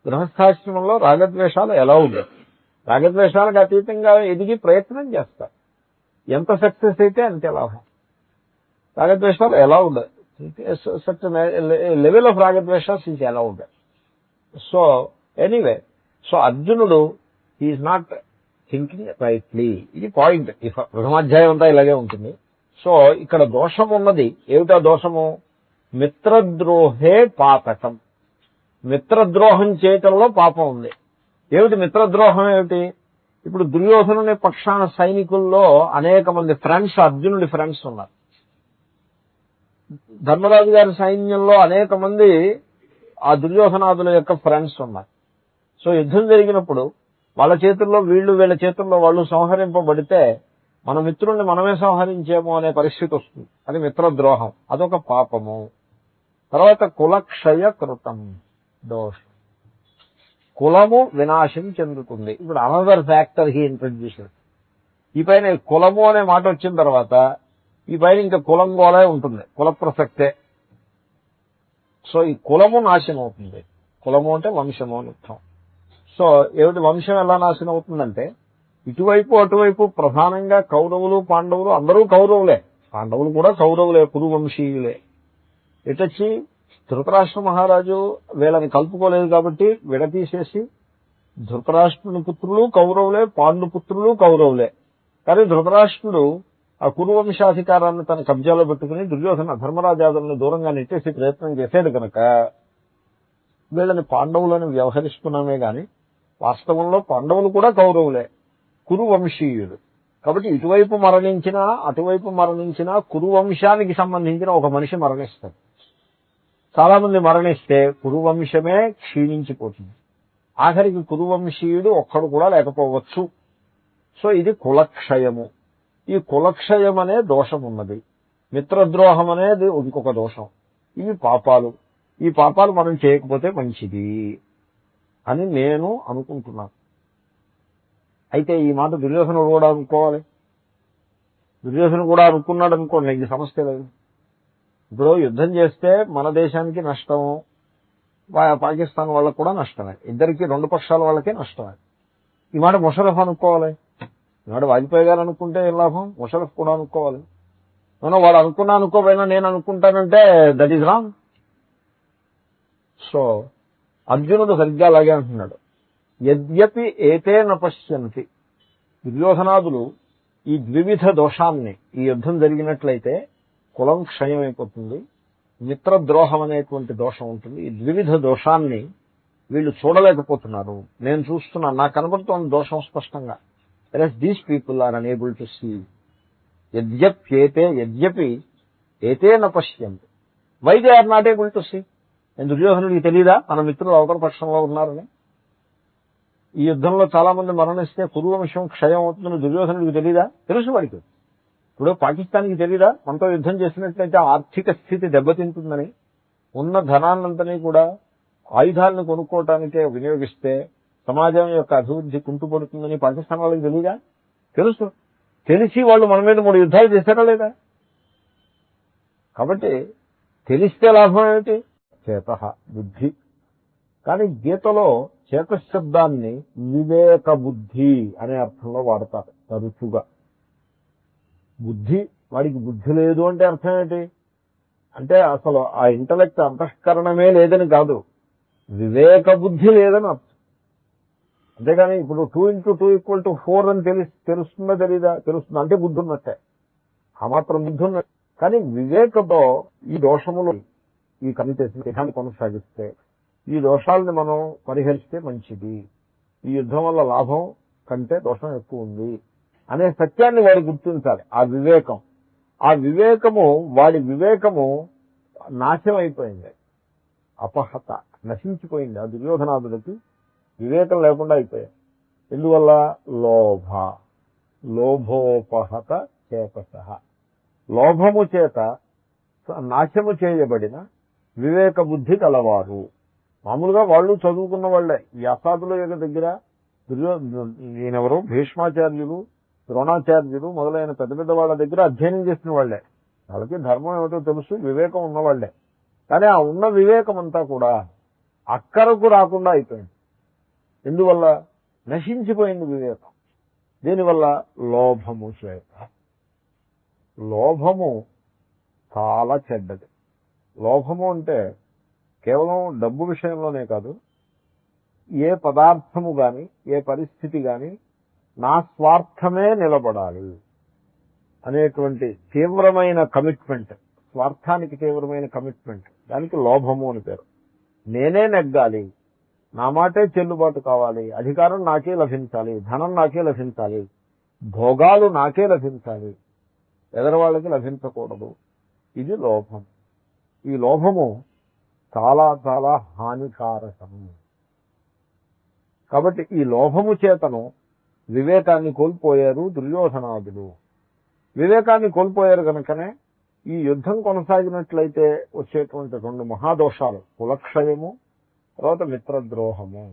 Speaker 1: గృహస్థాశ్రమంలో రాగద్వేషాలు అలౌడ్. రాగద్వేషాలకు అతీతంగా ఎదిగి ప్రయత్నం చేస్తారు. ఎంత సక్సెస్ అయితే అంతే లాభం. రాగద్వేషాలు అలౌడ్, లెవెల్ ఆఫ్ రాగద్వేషాస్ is allowed. So anyway, so అర్జునుడు హీఈస్ నాట్ థింకింగ్ రైట్లీ. ఇది పాయింట్. ఈ ప్రథమాధ్యాయం అంతా ఇలాగే ఉంటుంది. సో ఇక్కడ దోషం ఉన్నది. ఏమిటా దోషము? మిత్రద్రోహే పాతకం. మిత్రద్రోహం చేయటంలో పాపం ఉంది. ఏమిటి మిత్రద్రోహం? ఏమిటి? ఇప్పుడు దుర్యోధనుని పక్షాన సైనికుల్లో అనేక మంది ఫ్రెండ్స్, అర్జునుడి ఫ్రెండ్స్ ఉన్నారు. ధర్మరాజు గారి సైన్యంలో అనేక మంది ఆ దుర్యోధనాదుల యొక్క ఫ్రెండ్స్ ఉన్నారు. సో యుద్ధం జరిగినప్పుడు వాళ్ళ చేతుల్లో వీళ్ళు, వీళ్ళ చేతుల్లో వాళ్ళు సంహరింపబడితే మన మిత్రుల్ని మనమే సంహరించేమో అనే పరిస్థితి వస్తుంది. అది మిత్రద్రోహం, అదొక పాపము. తర్వాత కులక్షయ కృతం దోషం. కులము వినాశం చెందుతుంది. ఇప్పుడు అనదర్ ఫ్యాక్టర్ హీ ఇంట్రడ్యూసెడ్. ఈ పైన కులము అనే మాట వచ్చిన తర్వాత ఈ పైన ఇంకా కులం గోలే ఉంటుంది, కుల ప్రసక్తే. సో ఈ కులము నాశనం అవుతుంది. కులము అంటే వంశము అని అర్థం. సో ఏమిటి వంశం ఎలా నాశనం అవుతుందంటే, ఇటువైపు అటువైపు ప్రధానంగా కౌరవులు పాండవులు, అందరూ కౌరవులే, పాండవులు కూడా కౌరవులే, కురువంశీయులే. ఇటొచ్చి ధృతరాష్ట్ర మహారాజు వీళ్ళని కలుపుకోలేదు కాబట్టి విడతీసేసి ధృతరాష్ట్రుని పుత్రులు కౌరవులే, పాండుపుత్రులు కౌరవులే. కానీ ధృతరాష్ట్రుడు ఆ కురువంశాధికారాన్ని తన కబ్జాలో పెట్టుకుని దుర్యోధన ధర్మరాజాదులను దూరంగా నెట్టేసి ప్రయత్నం చేశాడు కనుక వీళ్ళని పాండవులని వ్యవహరిస్తున్నామే గాని వాస్తవంలో పాండవులు కూడా కౌరవులే, కురువంశీయులు. కాబట్టి ఇటువైపు మరణించినా అటువైపు మరణించినా కురువంశానికి సంబంధించిన ఒక మనిషి మరణిస్తాడు. చాలా మంది మరణిస్తే కురువంశమే క్షీణించిపోతుంది. ఆఖరికి కురువంశీయుడు ఒక్కడు కూడా లేకపోవచ్చు. సో ఇది కులక్షయము. ఈ కులక్షయం అనే దోషం ఉన్నది. మిత్రద్రోహం అనేది ఇంకొక దోషం. ఇవి పాపాలు. ఈ పాపాలు మనం చేయకపోతే మంచిది అని నేను అనుకుంటున్నాను. అయితే ఈ మాట దుర్యోధనుడు కూడా అనుకోవాలి. దుర్యోధనుడు కూడా అనుకున్నాడు అనుకోండి, ఇది సమస్య లేదు. ఇప్పుడు యుద్ధం చేస్తే మన దేశానికి నష్టము, పాకిస్తాన్ వాళ్ళకు కూడా నష్టమే. ఇద్దరికి, రెండు పక్షాల వాళ్ళకే నష్టమే. ఈ మాట ముషరఫ్ అనుకోవాలి. ఈనాడు వాజ్పేయి గారు అనుకుంటే ఏం లాభం? ముషరఫ్ కూడా అనుకోవాలి. వాడు అనుకోపోయినా నేను అనుకుంటానంటే దట్ ఈజ్ రాంగ్. సో అర్జునుడు సరిగ్గా అలాగే అంటున్నాడు. యద్యపి ఏతేన పశ్యంతి. దుర్యోధనాదులు ఈ ద్వివిధ దోషాన్ని, ఈ యుద్ధం జరిగినట్లయితే కులం క్షయమైపోతుంది, మిత్రద్రోహం అనేటువంటి దోషం ఉంటుంది. ఈ ద్వివిధ దోషాన్ని వీళ్ళు చూడలేకపోతున్నారు. నేను చూస్తున్నాను, నాకు కనబడుతోంది దోషం స్పష్టంగా. whereas these people are unable to see. యద్యపి ఏతేన పశ్యంతి. why they are not able to see? దుర్యోధనుడికి తెలీదా మన మిత్రులు అవతల పక్షంలో ఉన్నారని? ఈ యుద్ధంలో చాలా మంది మరణిస్తే కురువంశం క్షయం అవుతుందని దుర్యోధనుడికి తెలీదా? తెలుసు వాడికి. ఇప్పుడు పాకిస్తాన్కి తెలీదా మనతో యుద్ధం చేసినట్లయితే ఆర్థిక స్థితి దెబ్బతింటుందని? ఉన్న ధనాన్నంతని కూడా ఆయుధాలను కొనుక్కోవటానికే వినియోగిస్తే సమాజం యొక్క అభివృద్ధి కుంటుపడుతుందని పాకిస్తాన్ వాళ్ళకి తెలియదా? తెలుసు. తెలిసి వాళ్ళు మన మీద 3 యుద్ధాలు చేశారా లేదా? కాబట్టి తెలిస్తే లాభం ఏమిటి? చేత బుద్ధి. కానీ గీతలో చేతశబ్దాన్ని వివేక బుద్ధి అనే అర్థంలో వాడతారు తరచుగా. బుద్ధి, వాడికి బుద్ధి లేదు అంటే అర్థం ఏంటి? అంటే అసలు ఆ ఇంటలెక్ట్ అంతఃకరణమే లేదని కాదు, వివేక బుద్ధి లేదని అర్థం. అంతేగాని ఇప్పుడు 2 × 2 = 4 అని తెలుస్తుందా తెలీదా? తెలుస్తుంది, అంటే బుద్ధి ఉన్నట్టే, ఆ మాత్రం బుద్ధి ఉన్నట్టే. కానీ వివేకంతో ఈ దోషములు ఈ కమిటేసి దేహాన్ని కొనసాగిస్తే ఈ దోషాలని మనం పరిహరిస్తే మంచిది, ఈ యుద్ధం వల్ల లాభం కంటే దోషం ఎక్కువ ఉంది అనే సత్యాన్ని వాడు గుర్తించాలి. ఆ వివేకము వాడి వివేకము నాశనం అయిపోయింది, అపహత, నశించిపోయింది. ఆ దుర్యోధనాదులకి వివేకం లేకుండా అయిపోయాయి. ఎందువల్ల? లోభోపహత చేతసః, లోభము చేత నాశము చేయబడిన వివేక బుద్ధి కలవారు. మామూలుగా వాళ్ళు చదువుకున్న వాళ్లే. వ్యాసాదుల యొక్క దగ్గర ఈయనెవరు, భీష్మాచార్యులు, ద్రోణాచార్యులు మొదలైన పెద్ద పెద్ద వాళ్ళ దగ్గర అధ్యయనం చేసిన వాళ్లే. వాళ్ళకి ధర్మం ఏమిటో తెలుసు, వివేకం ఉన్నవాళ్లే. కానీ ఆ ఉన్న వివేకం అంతా కూడా అక్కరకు రాకుండా అయిపోయింది. ఎందువల్ల? నశించిపోయింది వివేకం. దీనివల్ల లోభము చేత. లోభము చాలా చెడ్డది. లోభము అంటే కేవలం డబ్బు విషయంలోనే కాదు, ఏ పదార్థము గాని, ఏ పరిస్థితి గాని నా స్వార్థమే నిలబడాలి అనేటువంటి తీవ్రమైన కమిట్మెంట్, స్వార్థానికి తీవ్రమైన కమిట్మెంట్, దానికి లోభము అని పేరు. నేనే నెగ్గాలి, నా మాటే చెల్లుబాటు కావాలి, అధికారం నాకే లభించాలి, ధనం నాకే లభించాలి, భోగాలు నాకే లభించాలి, ఎదరవాళ్ళకి లభించకూడదు. ఇది లోభం. ఈ లోభము చాలా చాలా హానికారకము. కాబట్టి ఈ లోభము చేతను వివేకాన్ని కోల్పోయారు దుర్యోధనాదులు. వివేకాన్ని కోల్పోయారు కనుకనే ఈ యుద్ధం కొనసాగినట్లయితే వచ్చేటువంటి 2 మహాదోషాలు, కులక్షయము, తర్వాత మిత్రద్రోహము,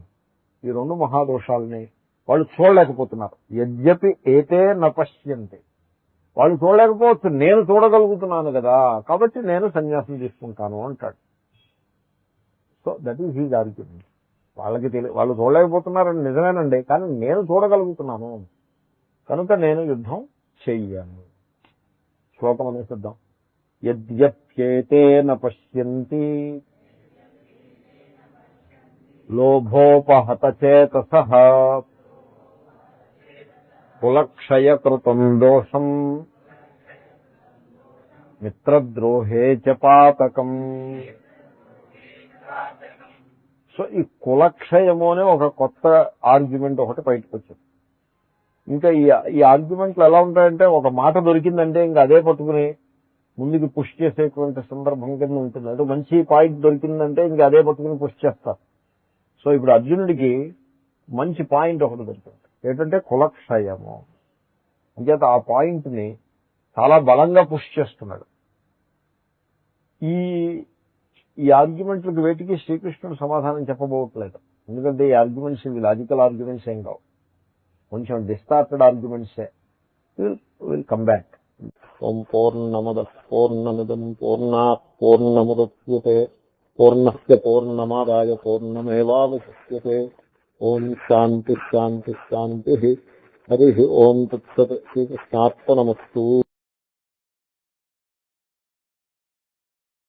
Speaker 1: ఈ 2 మహాదోషాలని వాళ్ళు చూడలేకపోతున్నారు. యద్యపి ఏతే నపశ్యంతి, వాళ్ళు చూడలేకపోవచ్చు, నేను చూడగలుగుతున్నాను కదా, కాబట్టి నేను సన్యాసం తీసుకుంటాను అంటాడు. So that is his argument. వాళ్ళు చూడలేకపోతున్నారని నిజమేనండి, కానీ నేను చూడగలుగుతున్నాను కనుక నేను యుద్ధం చెయ్యను. శ్లోకం అనేసిద్దాం. యద్యప్యేతే నపశ్యంతి లోభోపహత చేతసః కులక్షయకృతం దోషం మిత్రద్రోహే చ పాతకం. సో ఈ కులక్షయము అనే ఒక కొత్త ఆర్గ్యుమెంట్ ఒకటి బయటకు వచ్చింది. ఇంకా ఈ ఆర్గ్యుమెంట్లు ఎలా ఉంటాయంటే, ఒక మాట దొరికిందంటే ఇంకా అదే పట్టుకుని ముందుకు పుష్ చేసేటువంటి సందర్భం కింద ఉంటుంది. అంటే మంచి పాయింట్ దొరికిందంటే ఇంకా అదే పట్టుకుని పుష్ చేస్తారు. సో ఇప్పుడు అర్జునుడికి మంచి పాయింట్ ఒకటి దొరికింది, ఏంటంటే కులక్షయము. అంచేత ఆ పాయింట్ ని చాలా బలంగా పుష్ చేస్తున్నాడు. ఈ ఆర్గ్యుమెంట్లకు వేటికి శ్రీకృష్ణుడు సమాధానం చెప్పబోట్లేదు. ఎందుకంటే ఈ ఆర్గ్యుమెంట్స్ ఇవి లాజికల్ ఆర్గ్యుమెంట్స్ ఏం కావు, కొంచెం డిస్టార్టెడ్ ఆర్గ్యుమెంట్సే. Will come back. ఓం పూర్ణమద పూర్ణమిదం పూర్ణాత్ పూర్ణముదచ్యతే పూర్ణస్య పూర్ణమాదాయ పూర్ణమేవావశిష్యతే. ఓం శాంతి శాంతి శాంతి. హరి ఓం తత్సత్. శ్రీకృష్ణార్పణమస్తు.